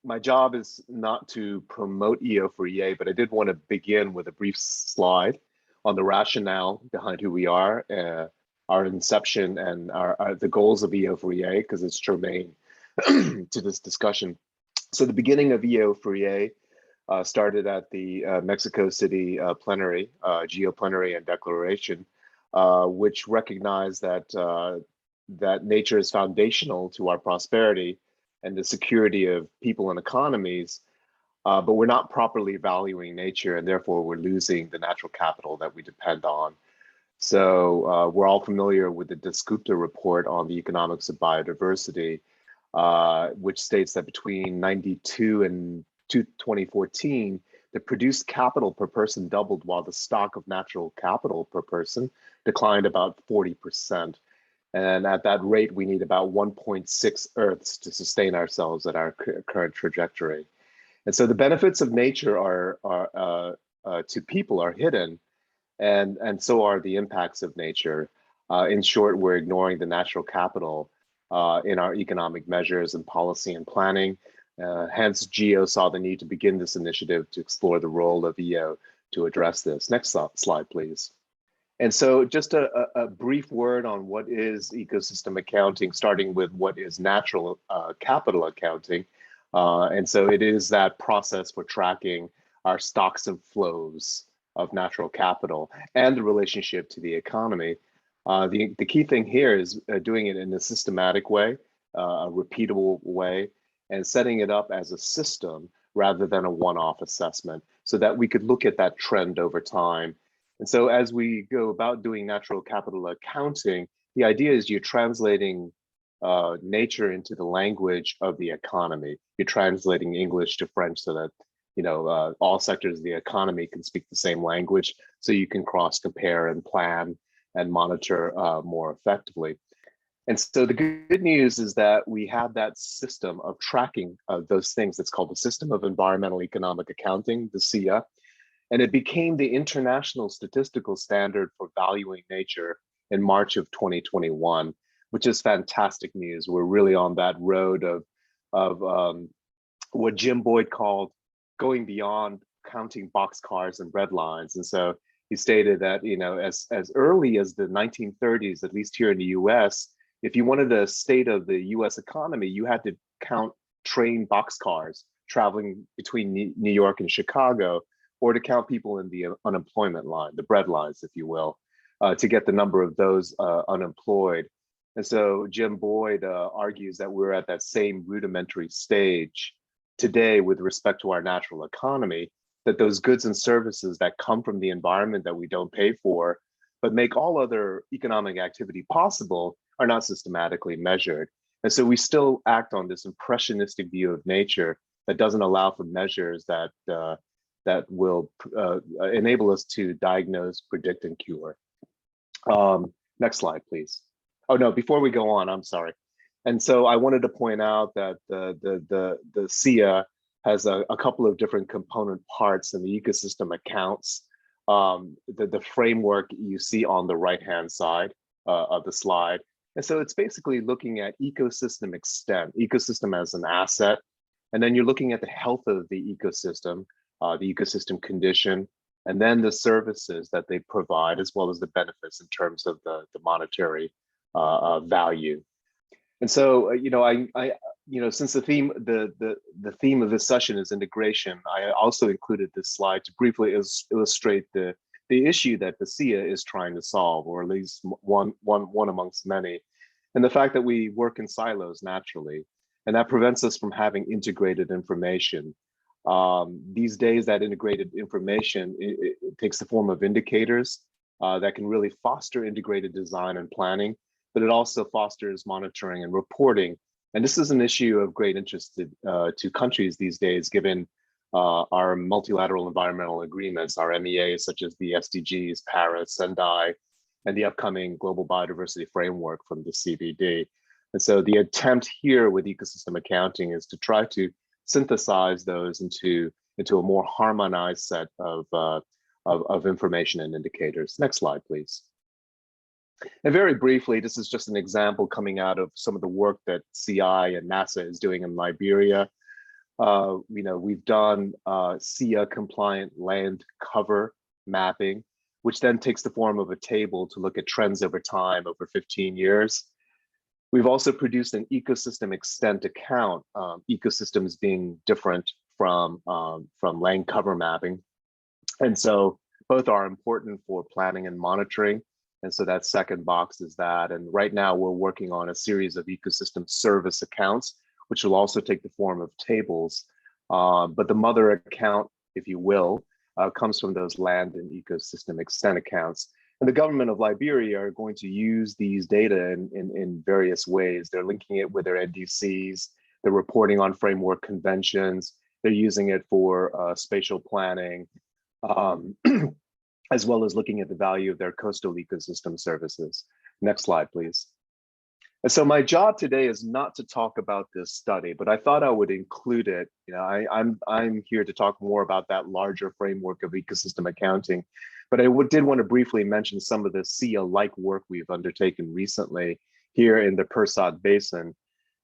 My job is not to promote EO for EA, but I did want to begin with a brief slide on the rationale behind who we are, our inception, and the goals of EO for EA, because it's germane to this discussion. So the beginning of EO for EA started at the Mexico City plenary, GEO plenary and declaration, which recognized that that nature is foundational to our prosperity and the security of people and economies, but we're not properly valuing nature, and therefore we're losing the natural capital that we depend on. So we're all familiar with the Dasgupta report on the economics of biodiversity, which states that between 92 and 2014, the produced capital per person doubled while the stock of natural capital per person declined about 40%. And at that rate, we need about 1.6 Earths to sustain ourselves at our current trajectory. And so the benefits of nature to people are hidden, and so are the impacts of nature. In short, we're ignoring the natural capital in our economic measures and policy and planning. Hence, GEO saw the need to begin this initiative to explore the role of EO to address this. Next slide, please. And so just a brief word on what is ecosystem accounting, starting with what is natural capital accounting. And so it is that process for tracking our stocks and flows of natural capital and the relationship to the economy. The key thing here is doing it in a systematic way, a repeatable way, and setting it up as a system rather than a one-off assessment so that we could look at that trend over time. And so as we go about doing natural capital accounting, the idea is you're translating nature into the language of the economy. You're translating English to French so that all sectors of the economy can speak the same language, so you can cross-compare and plan and monitor more effectively. And so the good news is that we have that system of tracking those things that's called the System of Environmental Economic Accounting, the SEEA, and it became the international statistical standard for valuing nature in March of 2021, which is fantastic news. We're really on that road of what Jim Boyd called going beyond counting boxcars and red lines. And so he stated that, as early as the 1930s, at least here in the US, if you wanted a state of the US economy, you had to count train boxcars traveling between New York and Chicago, or to count people in the unemployment line, the bread lines, if you will, to get the number of those unemployed. And so Jim Boyd argues that we're at that same rudimentary stage today with respect to our natural economy, that those goods and services that come from the environment that we don't pay for, but make all other economic activity possible, are not systematically measured. And so we still act on this impressionistic view of nature that doesn't allow for measures that will enable us to diagnose, predict, and cure. Next slide, please. Oh no, before we go on, I'm sorry. And so I wanted to point out that the SEEA has a couple of different component parts in the ecosystem accounts. The framework you see on the right-hand side of the slide. And so it's basically looking at ecosystem extent, ecosystem as an asset. And then you're looking at the health of the ecosystem condition, and then the services that they provide, as well as the benefits in terms of the monetary value. And so, since the theme of this session is integration, I also included this slide to briefly illustrate the issue that the SEEA is trying to solve, or at least one amongst many, and the fact that we work in silos naturally, and that prevents us from having integrated information. These days, that integrated information it takes the form of indicators that can really foster integrated design and planning, but it also fosters monitoring and reporting. And this is an issue of great interest to countries these days, given our multilateral environmental agreements, our MEAs, such as the SDGs, Paris, Sendai, and the upcoming Global Biodiversity Framework from the CBD. And so the attempt here with ecosystem accounting is to try to synthesize those into a more harmonized set of information and indicators. Next slide, please. And very briefly, this is just an example coming out of some of the work that CI and NASA is doing in Liberia. We've done SEEA compliant land cover mapping, which then takes the form of a table to look at trends over time over 15 years. We've also produced an ecosystem extent account, ecosystems being different from land cover mapping. And so both are important for planning and monitoring. And so that second box is that. And right now we're working on a series of ecosystem service accounts, which will also take the form of tables. But the mother account, if you will, comes from those land and ecosystem extent accounts. And the government of Liberia are going to use these data in various ways. They're linking it with their NDCs, they're reporting on framework conventions, they're using it for spatial planning, as well as looking at the value of their coastal ecosystem services. Next slide, please. And so my job today is not to talk about this study, but I thought I would include it. I'm here to talk more about that larger framework of ecosystem accounting. But I did want to briefly mention some of the SEEA-like work we've undertaken recently here in the Persat Basin.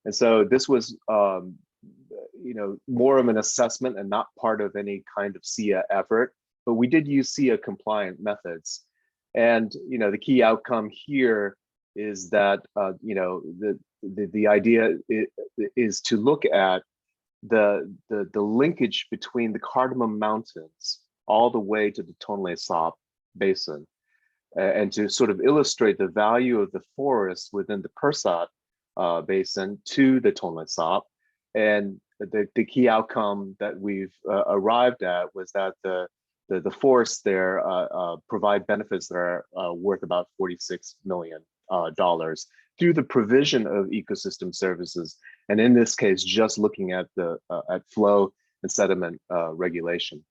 And so this was, more of an assessment and not part of any kind of SIA effort, but we did use SIA compliant methods. And, the key outcome here is that, the idea is to look at the linkage between the Cardamom Mountains all the way to the Tonlé Sap Basin, and to sort of illustrate the value of the forest within the Persat Basin to the Tonlé Sap. And the key outcome that we've arrived at was that the forests there provide benefits that are worth about $46 million through the provision of ecosystem services, and in this case, just looking at the flow and sediment regulation.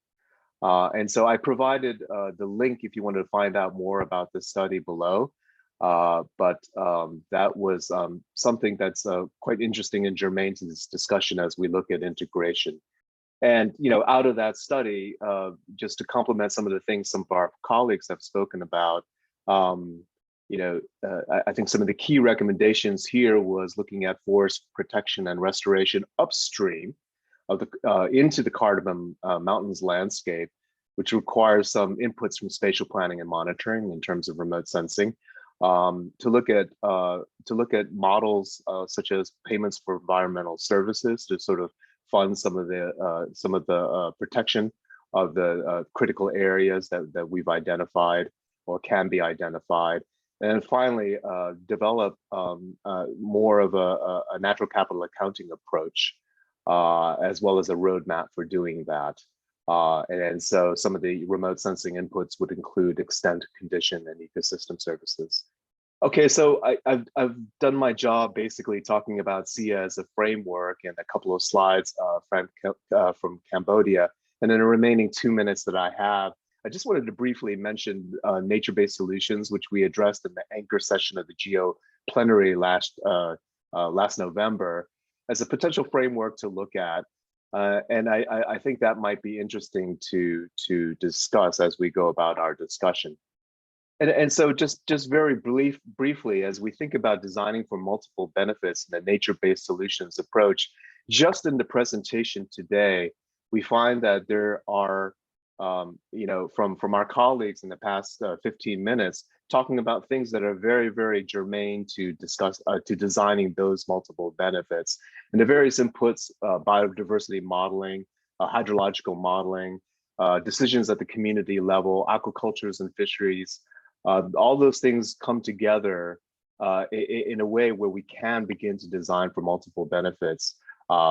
And so I provided the link if you wanted to find out more about this study below. But that was something that's quite interesting and germane to this discussion as we look at integration. And out of that study, just to complement some of the things some of our colleagues have spoken about, I think some of the key recommendations here was looking at forest protection and restoration upstream of the into the Cardamom Mountains landscape, which requires some inputs from spatial planning and monitoring in terms of remote sensing. To look at models such as payments for environmental services to sort of fund some of the protection of the critical areas that we've identified or can be identified. And finally, develop more of a natural capital accounting approach, as well as a roadmap for doing that. And so some of the remote sensing inputs would include extent, condition, and ecosystem services. Okay, so I've done my job basically talking about SIA as a framework and a couple of slides from Cambodia. And in the remaining 2 minutes that I have, I just wanted to briefly mention nature-based solutions, which we addressed in the anchor session of the GEO plenary last November, as a potential framework to look at. And I think that might be interesting to discuss as we go about our discussion. And so just very briefly, as we think about designing for multiple benefits in a nature-based solutions approach, just in the presentation today, we find that there are, from our colleagues in the past 15 minutes, talking about things that are very, very germane to discuss, to designing those multiple benefits. And the various inputs, biodiversity modeling, hydrological modeling, decisions at the community level, aquacultures and fisheries, all those things come together in a way where we can begin to design for multiple benefits,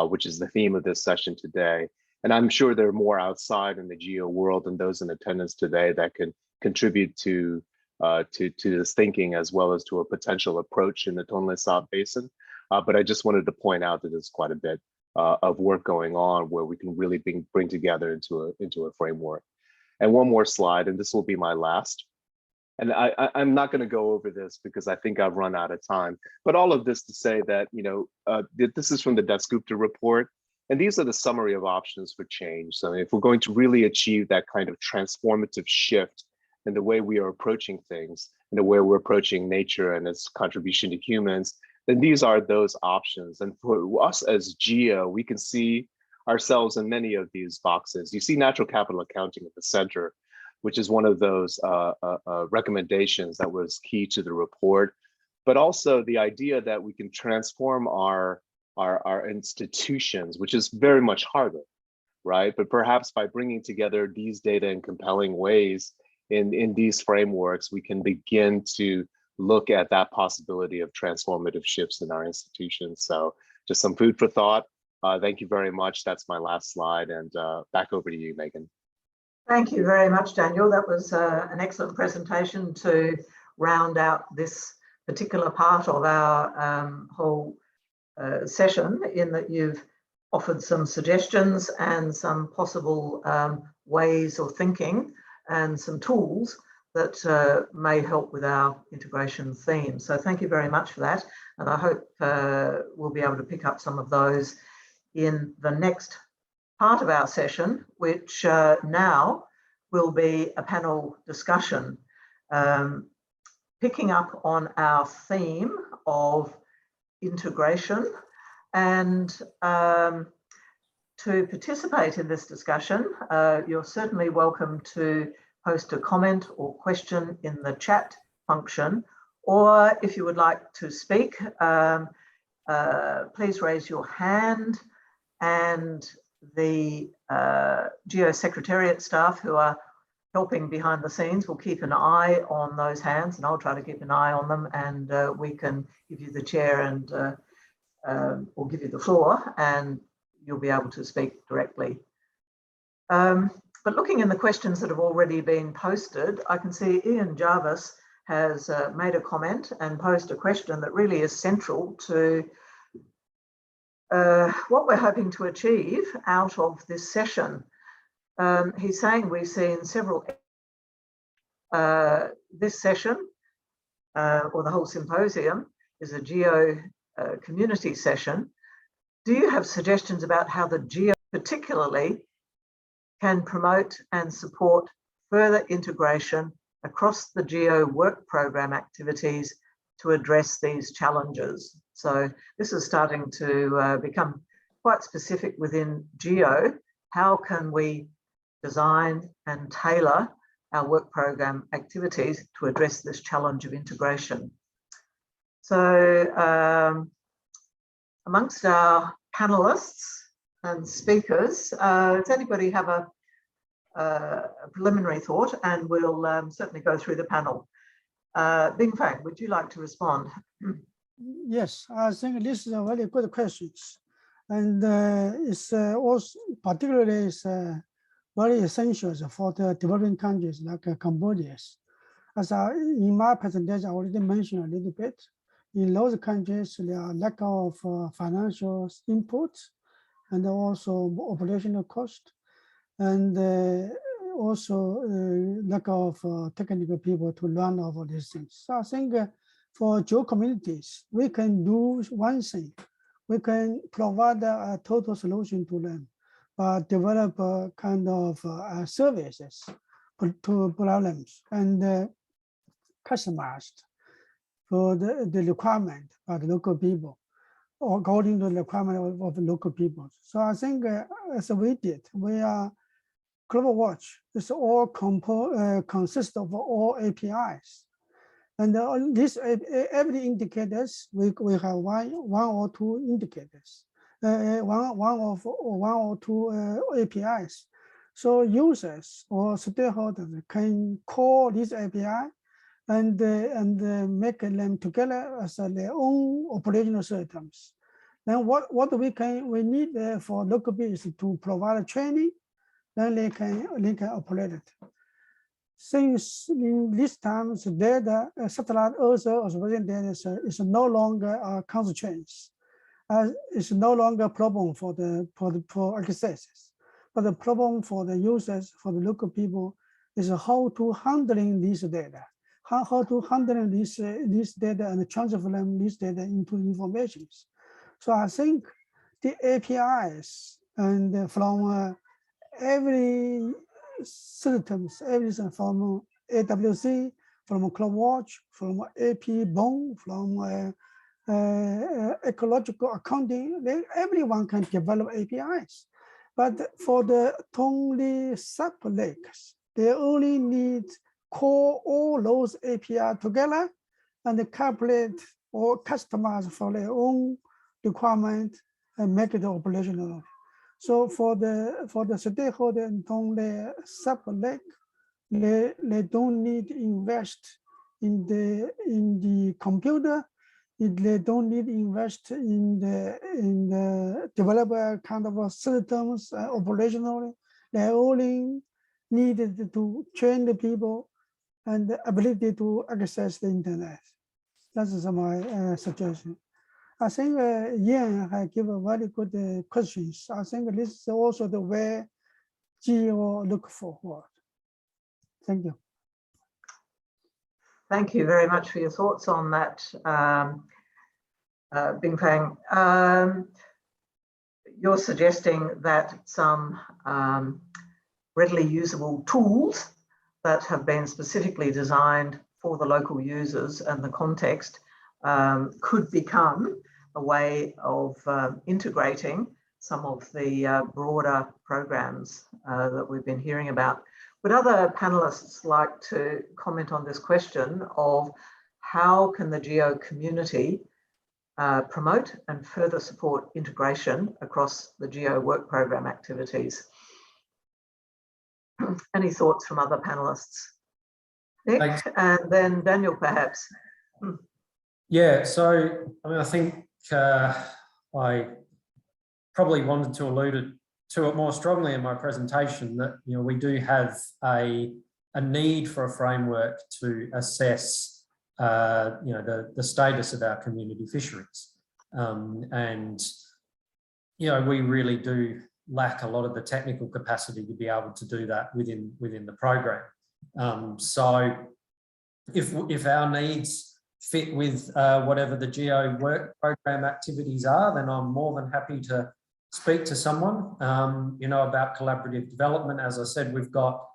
which is the theme of this session today. And I'm sure there are more outside in the GEO world and those in attendance today that can contribute to this thinking, as well as to a potential approach in the Tonlé Sap Basin. But I just wanted to point out that there's quite a bit of work going on where we can really bring together into a framework. And one more slide, and this will be my last. And I'm not going to go over this because I think I've run out of time. But all of this to say that this is from the Dasgupta report. And these are the summary of options for change. So if we're going to really achieve that kind of transformative shift in the way we are approaching things, in the way we're approaching nature and its contribution to humans, then these are those options. And for us as GEO, we can see ourselves in many of these boxes. You see natural capital accounting at the center, which is one of those recommendations that was key to the report, but also the idea that we can transform our institutions, which is very much harder, right? But perhaps by bringing together these data in compelling ways in these frameworks, we can begin to look at that possibility of transformative shifts in our institutions. So just some food for thought. Thank you very much. That's my last slide, and back over to you, Megan. Thank you very much, Daniel. That was an excellent presentation to round out this particular part of our whole session, in that you've offered some suggestions and some possible ways of thinking and some tools that may help with our integration theme. So thank you very much for that. And I hope we'll be able to pick up some of those in the next part of our session, which now will be a panel discussion, picking up on our theme of integration and To participate in this discussion, you're certainly welcome to post a comment or question in the chat function, or if you would like to speak, please raise your hand, and the Geo Secretariat staff who are helping behind the scenes will keep an eye on those hands, and I'll try to keep an eye on them, and we can give you the chair and or give you the floor, and you'll be able to speak directly. But looking in the questions that have already been posted, I can see Ian Jarvis has made a comment and posed a question that really is central to what we're hoping to achieve out of this session. He's saying we've seen several, this session or the whole symposium is a geo community session. Do you have suggestions about how the geo particularly can promote and support further integration across the GEO work program activities to address these challenges? So this is starting to become quite specific within GEO. How can we design and tailor our work program activities to address this challenge of integration? So amongst our panelists and speakers, does anybody have a preliminary thought? And we'll certainly go through the panel. Bingfang, would you like to respond? Yes, I think this is a very good question. And it's also particularly very essential for the developing countries like Cambodia. As in my presentation, I already mentioned a little bit. In those countries, there are lack of financial input and also operational cost, and also lack of technical people to learn all these things. So I think for geo communities, we can do one thing. We can provide a total solution to them, but develop a kind of services to problems and customized for the requirement by the local people, or according to the requirement of the local people. So I think as we did, we are Global Watch. It's all consists of all APIs, and this every indicators we have one or two indicators, one or two APIs. So users or stakeholders can call this API and make them together as their own operational systems. Then what we need for local business to provide training, then they can operate it. Since in this time, the data satellite also observation data is no longer constraints. It's no longer a problem for accesses, but the problem for the users, for the local people, is how to handling this data. How to handle this data and transfer this data into information. So I think the APIs and from every systems, everything from AWCI, from CloudWatch, from AP-BON, from ecological accounting, everyone can develop APIs. But for the Tonlé Sap Lakes, they only need call all those API together and calculate or customize for their own requirement and make it operational. So for the stakeholder in Tonlé Sap Lake, they don't need to invest in the computer. They don't need to invest in the developer kind of systems operationally. They only needed to train the people and the ability to access the internet. That is my suggestion. I think Ian has given very good questions. I think this is also the way GEO look forward. Thank you. Thank you very much for your thoughts on that, Bingfang. You're suggesting that some readily usable tools that have been specifically designed for the local users and the context could become a way of integrating some of the broader programs that we've been hearing about. Would other panelists like to comment on this question of how can the GEO community promote and further support integration across the GEO work program activities? Any thoughts from other panelists? Nick, Thanks. and then Daniel, perhaps. Yeah, so I mean, I think I probably wanted to allude to it more strongly in my presentation that, you know, we do have a need for a framework to assess, you know, the status of our community fisheries. And, you know, we really do lack a lot of the technical capacity to be able to do that within the program. So if our needs fit with whatever the GEO work program activities are, then I'm more than happy to speak to someone, you know, about collaborative development. As I said, we've got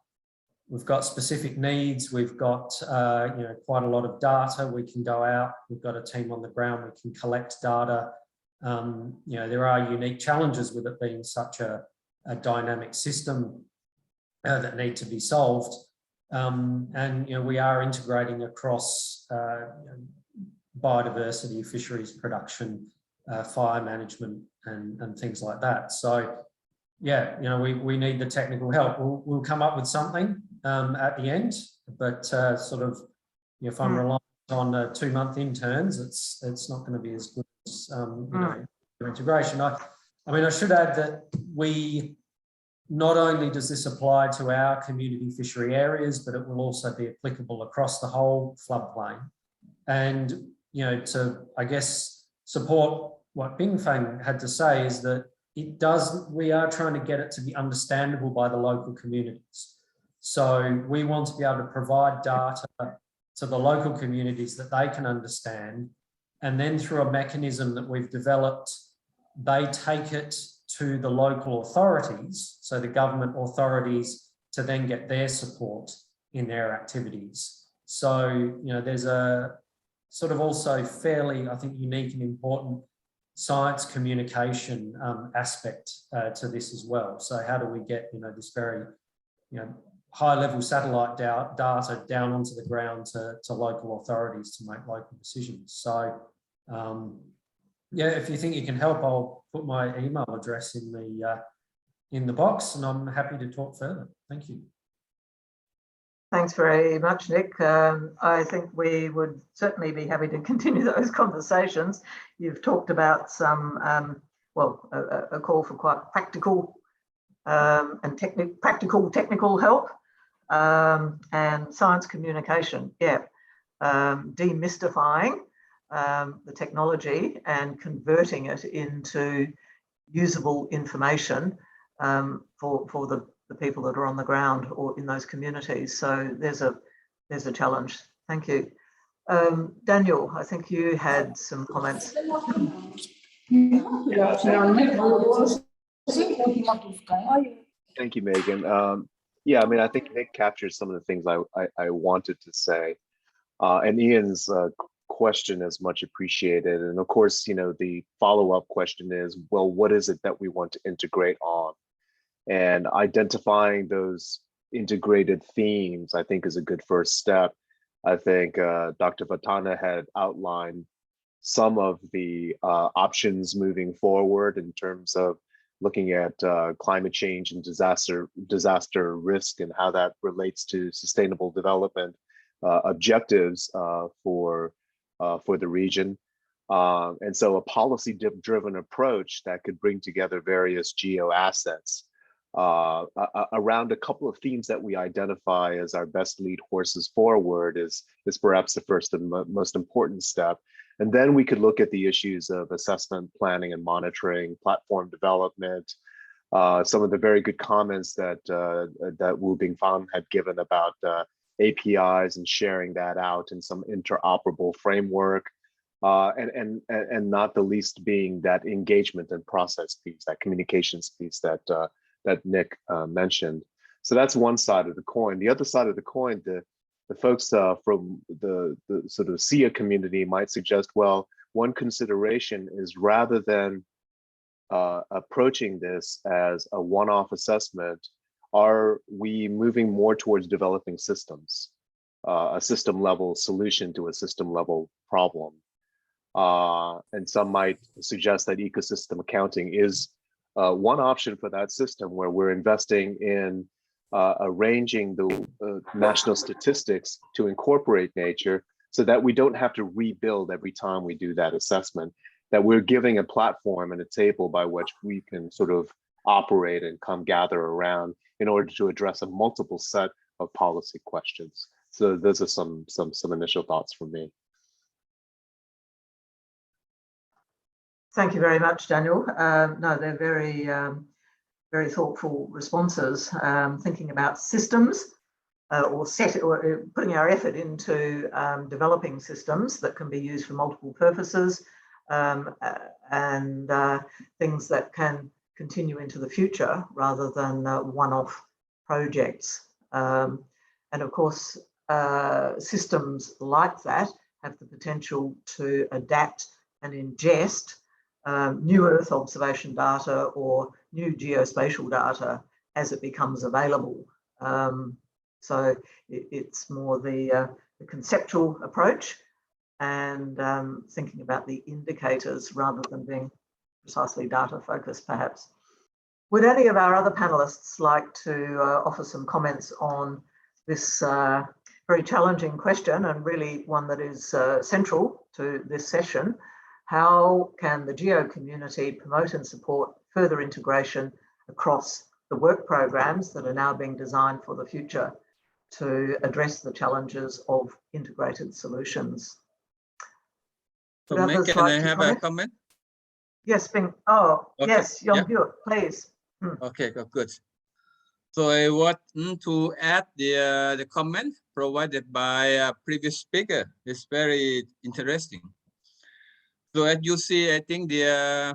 specific needs. We've got, you know, quite a lot of data. We can go out. We've got a team on the ground. We can collect data. You know, there are unique challenges with it being such a dynamic system that need to be solved. And, you know, we are integrating across you know, biodiversity, fisheries production, fire management, and things like that. So, yeah, you know, we need the technical help. We'll come up with something at the end, but sort of, you know, if I'm relying on 2-month interns, it's not going to be as good as you know, integration. I mean, I should add that we not only does this apply to our community fishery areas, but it will also be applicable across the whole floodplain. And, you know, to, I guess, support what Bingfang had to say is that we are trying to get it to be understandable by the local communities. So we want to be able to provide data to the local communities that they can understand. And then through a mechanism that we've developed, they take it to the local authorities, so the government authorities, to then get their support in their activities. So, you know, there's a sort of also fairly, I think, unique and important science communication aspect to this as well. So how do we get, you know, this very, you know, high-level satellite data down onto the ground to local authorities to make local decisions? So, yeah, if you think you can help, I'll put my email address in the box, and I'm happy to talk further. Thank you. Thanks very much, Nick. I think we would certainly be happy to continue those conversations. You've talked about some, well, a call for quite practical and technical help and science communication. Yeah, demystifying the technology and converting it into usable information for the people that are on the ground or in those communities. So there's a challenge. Thank you. Daniel, I think you had some comments. Thank you, Megan. Yeah, I mean, I think Nick captured some of the things I wanted to say. And Ian's question is much appreciated. And of course, you know, the follow-up question is, well, what is it that we want to integrate on? And identifying those integrated themes, I think, is a good first step. I think Dr. Vatana had outlined some of the options moving forward in terms of looking at climate change and disaster risk and how that relates to sustainable development objectives for the region. And so a policy-driven approach that could bring together various geo assets around a couple of themes that we identify as our best lead horses forward is perhaps the first and most important step. And then we could look at the issues of assessment, planning, and monitoring, platform development, some of the very good comments that Bingfang had given about APIs and sharing that out in some interoperable framework, and not the least being that engagement and process piece, that communications piece that Nick mentioned. So that's one side of the coin. The other side of the coin, the folks from the sort of SIA community might suggest, well, one consideration is rather than approaching this as a one-off assessment? Are we moving more towards developing systems, a system level solution to a system level problem? And some might suggest that ecosystem accounting is one option for that system, where we're investing in arranging the national statistics to incorporate nature so that we don't have to rebuild every time we do that assessment, that we're giving a platform and a table by which we can sort of operate and come gather around in order to address a multiple set of policy questions. So those are some initial thoughts from me. Thank you very much, Daniel. No, they're very thoughtful responses, thinking about systems or putting our effort into developing systems that can be used for multiple purposes and things that can continue into the future rather than one-off projects. And of course, systems like that have the potential to adapt and ingest new Earth observation data or new geospatial data as it becomes available. So it's more the conceptual approach and thinking about the indicators rather than being precisely data focused, perhaps. Would any of our other panelists like to offer some comments on this very challenging question, and really one that is central to this session? How can the GEO community promote and support further integration across the work programs that are now being designed for the future to address the challenges of integrated solutions? So, Meg, can I have a comment? Yes, Bing. Oh, okay. Yes, Yongyut, please. Okay, good. So I want to add the comment provided by a previous speaker. It's very interesting. So as you see, I think the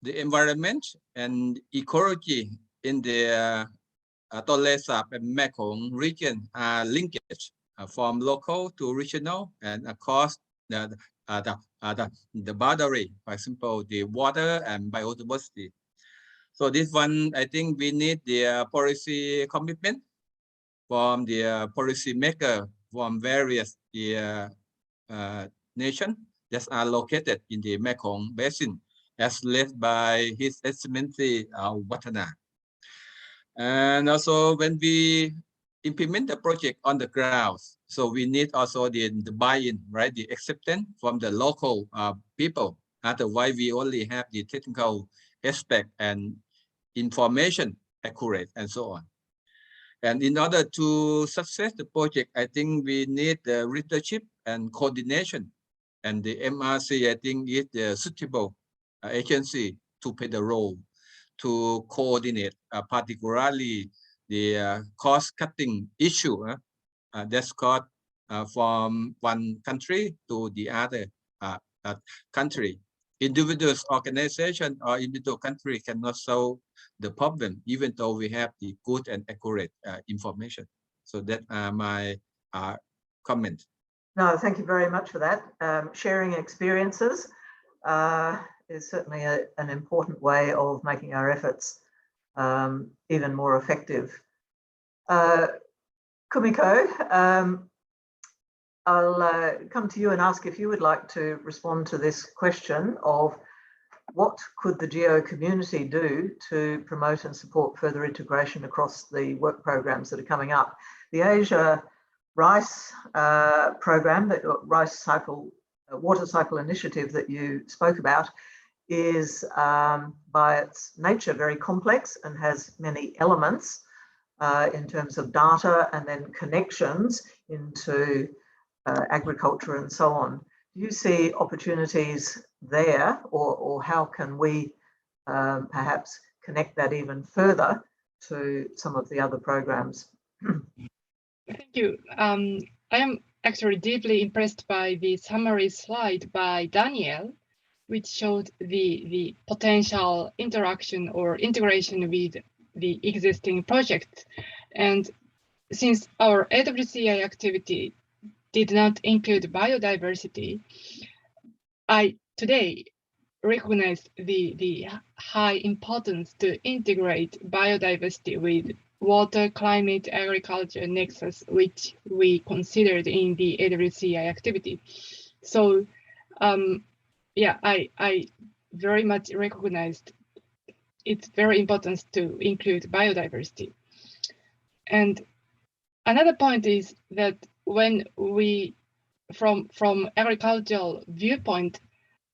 environment and ecology in the Tonlé Sap and Mekong region are linked from local to regional and across the boundary, for example, the water and biodiversity. So this one, I think we need the policy commitment from the policy maker from various nations that are located in the Mekong Basin, as led by His Excellency Watana. And also when we implement the project on the ground, so we need also the buy-in, right? The acceptance from the local people. Otherwise, we only have the technical aspect and information accurate and so on. And in order to success the project, I think we need the leadership and coordination. And the MRC, I think, is the suitable agency to play the role to coordinate, particularly the cost-cutting issue that's got from one country to the other country. Individuals, organization, or individual country cannot solve the problem, even though we have the good and accurate information. So that my comment. No, thank you very much for that. Sharing experiences is certainly an important way of making our efforts even more effective. Kumiko, I'll come to you and ask if you would like to respond to this question of what could the GEO community do to promote and support further integration across the work programs that are coming up. The Asia Rice program, the Rice Cycle, Water Cycle Initiative that you spoke about, is by its nature very complex and has many elements in terms of data and then connections into agriculture and so on. Do you see opportunities there, or how can we perhaps connect that even further to some of the other programs? Thank you. I am actually deeply impressed by the summary slide by Daniel, which showed the potential interaction or integration with the existing project. And since our AWCI activity did not include biodiversity, today recognize the high importance to integrate biodiversity with water, climate, agriculture nexus, which we considered in the AWCI activity. So, yeah, I very much recognized it's very important to include biodiversity. And another point is that when we, from agricultural viewpoint,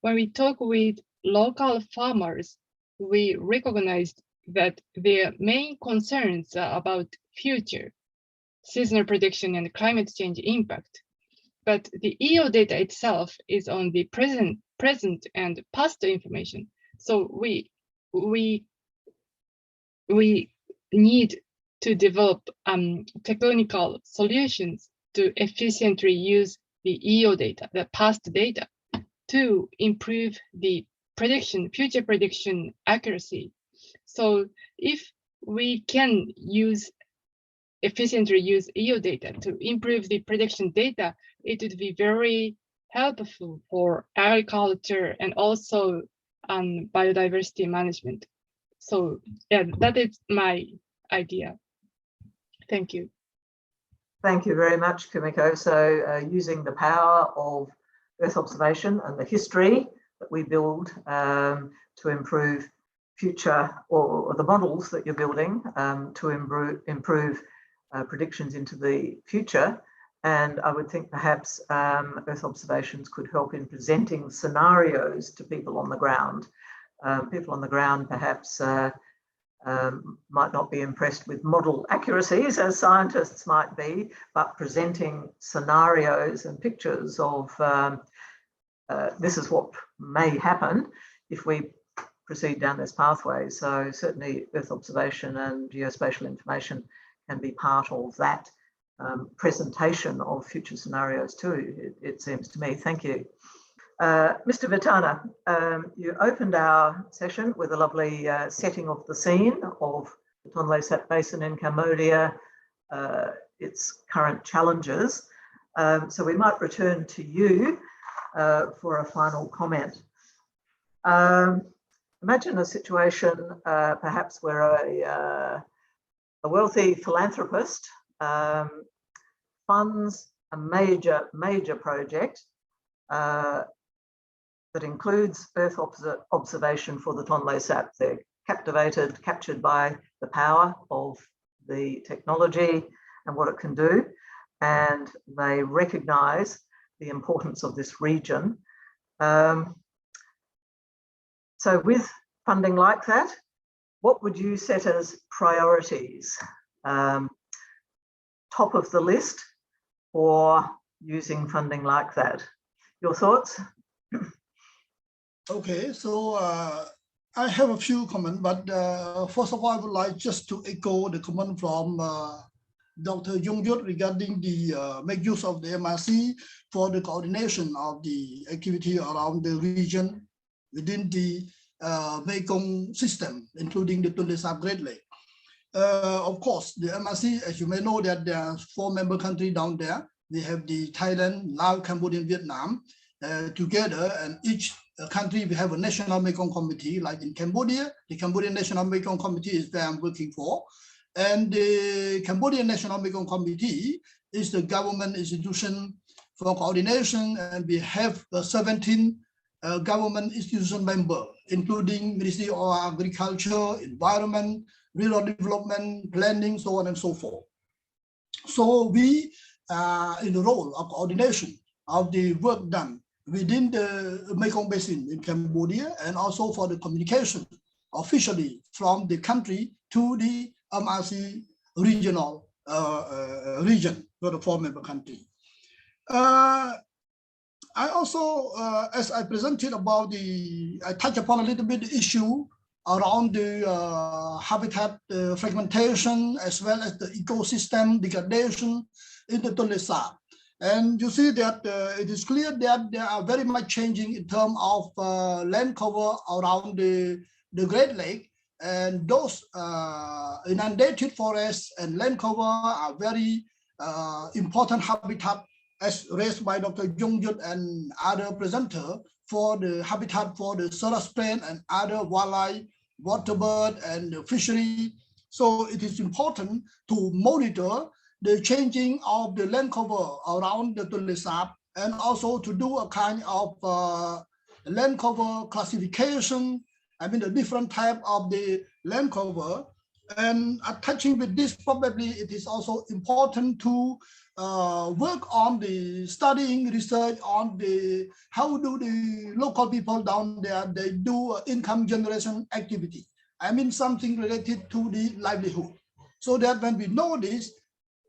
when we talk with local farmers, we recognized that their main concerns are about future, seasonal prediction and climate change impact. But the EO data itself is on the present and past information. So we need to develop technical solutions to efficiently use the EO data, the past data, to improve the future prediction accuracy. So if we can efficiently use EO data to improve the prediction data, it would be very helpful for agriculture and also biodiversity management. So yeah, that is my idea. Thank you. Thank you very much, Kumiko. So using the power of Earth observation and the history that we build to improve future, or the models that you're building to improve predictions into the future. And I would think perhaps Earth observations could help in presenting scenarios to people on the ground. People on the ground perhaps might not be impressed with model accuracies as scientists might be, but presenting scenarios and pictures of this is what may happen if we proceed down this pathway. So certainly Earth observation and geospatial information can be part of that presentation of future scenarios too, it seems to me. Thank you. Mr. Vitana, you opened our session with a lovely setting of the scene of the Tonlé Sap Basin in Cambodia, its current challenges. So we might return to you for a final comment. Imagine a situation perhaps where a wealthy philanthropist funds a major project that includes Earth observation for the Tonlé Sap. They're captured by the power of the technology and what it can do, and they recognise the importance of this region. So with funding like that, what would you set as priorities? Top of the list for using funding like that? Your thoughts? Okay, so I have a few comments, but first of all, I would like just to echo the comment from Dr. Yongyut regarding the make use of the MRC for the coordination of the activity around the region within the Mekong system, including the Tonlé Sap Great Lake. Of course, the MRC, as you may know, that there are 4 member countries down there. We have the Thailand, Laos, Cambodia, and Vietnam together, and each country we have a national Mekong committee. Like in Cambodia, the Cambodian National Mekong Committee is where I'm working for, and the Cambodian National Mekong Committee is the government institution for coordination, and we have 17 government institution members, including Ministry of Agriculture, Environment, Rural Development, Planning, so on and so forth. So we are in the role of coordination of the work done within the Mekong Basin in Cambodia, and also for the communication officially from the country to the MRC regional region for the 4 member country. I also, as I presented about I touched upon a little bit the issue around the habitat fragmentation, as well as the ecosystem degradation in the Tonlé Sap. And you see that it is clear that they are very much changing in terms of land cover around the Great Lake, and those inundated forests and land cover are very important habitat, as raised by Dr. Yongyut and other presenters, for the habitat for the Sarus plant and other wildlife, water bird and the fishery. So it is important to monitor the changing of the land cover around the Tonlé Sap, and also to do a kind of land cover classification. I mean, the different type of the land cover. And attaching with this, probably it is also important to work on the studying research on the how do the local people down there, they do income generation activity. I mean, something related to the livelihood. So that when we know this,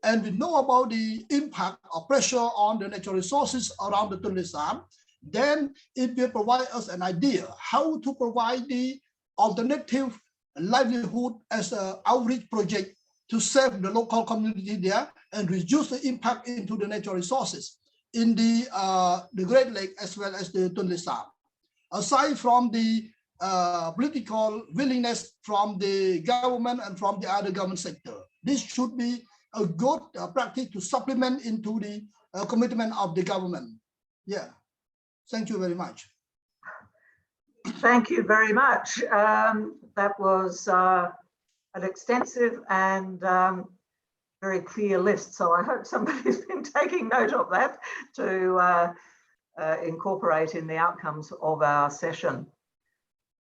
and we know about the impact or pressure on the natural resources around the Tonlé Sap, then it will provide us an idea how to provide the alternative livelihood as an outreach project to serve the local community there and reduce the impact into the natural resources in the Great Lake as well as the Tonlé Sap. Aside from the political willingness from the government and from the other government sector, this should be a good practice to supplement into the commitment of the government. Yeah, thank you very much. Thank you very much. That was an extensive and very clear list. So I hope somebody's been taking note of that to incorporate in the outcomes of our session.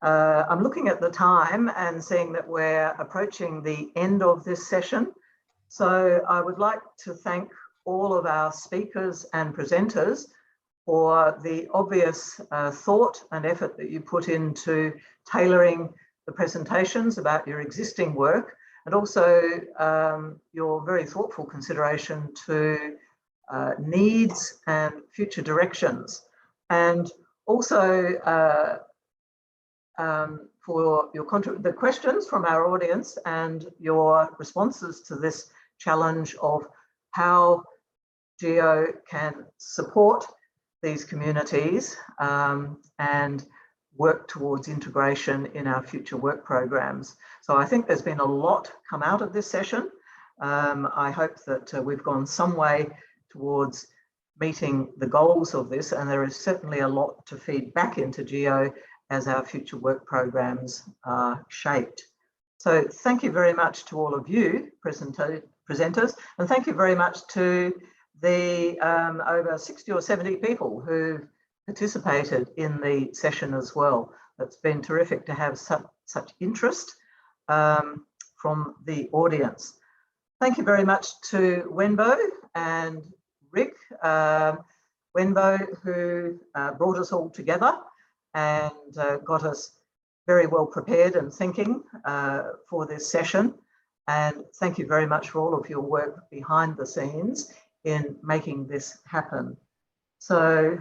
I'm looking at the time and seeing that we're approaching the end of this session. So I would like to thank all of our speakers and presenters for the obvious thought and effort that you put into tailoring the presentations about your existing work, and also your very thoughtful consideration to needs and future directions. And also for the questions from our audience and your responses to this challenge of how GEO can support these communities and work towards integration in our future work programs. So I think there's been a lot come out of this session. I hope that we've gone some way towards meeting the goals of this, and there is certainly a lot to feed back into GEO as our future work programs are shaped. So thank you very much to all of you presenters, and thank you very much to the over 60 or 70 people who participated in the session as well. It's been terrific to have such interest from the audience. Thank you very much to Wenbo and Rick. Wenbo, who brought us all together and got us very well prepared and thinking for this session. And thank you very much for all of your work behind the scenes in making this happen. So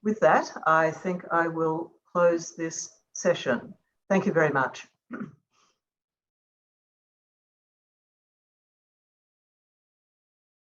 with that, I think I will close this session. Thank you very much.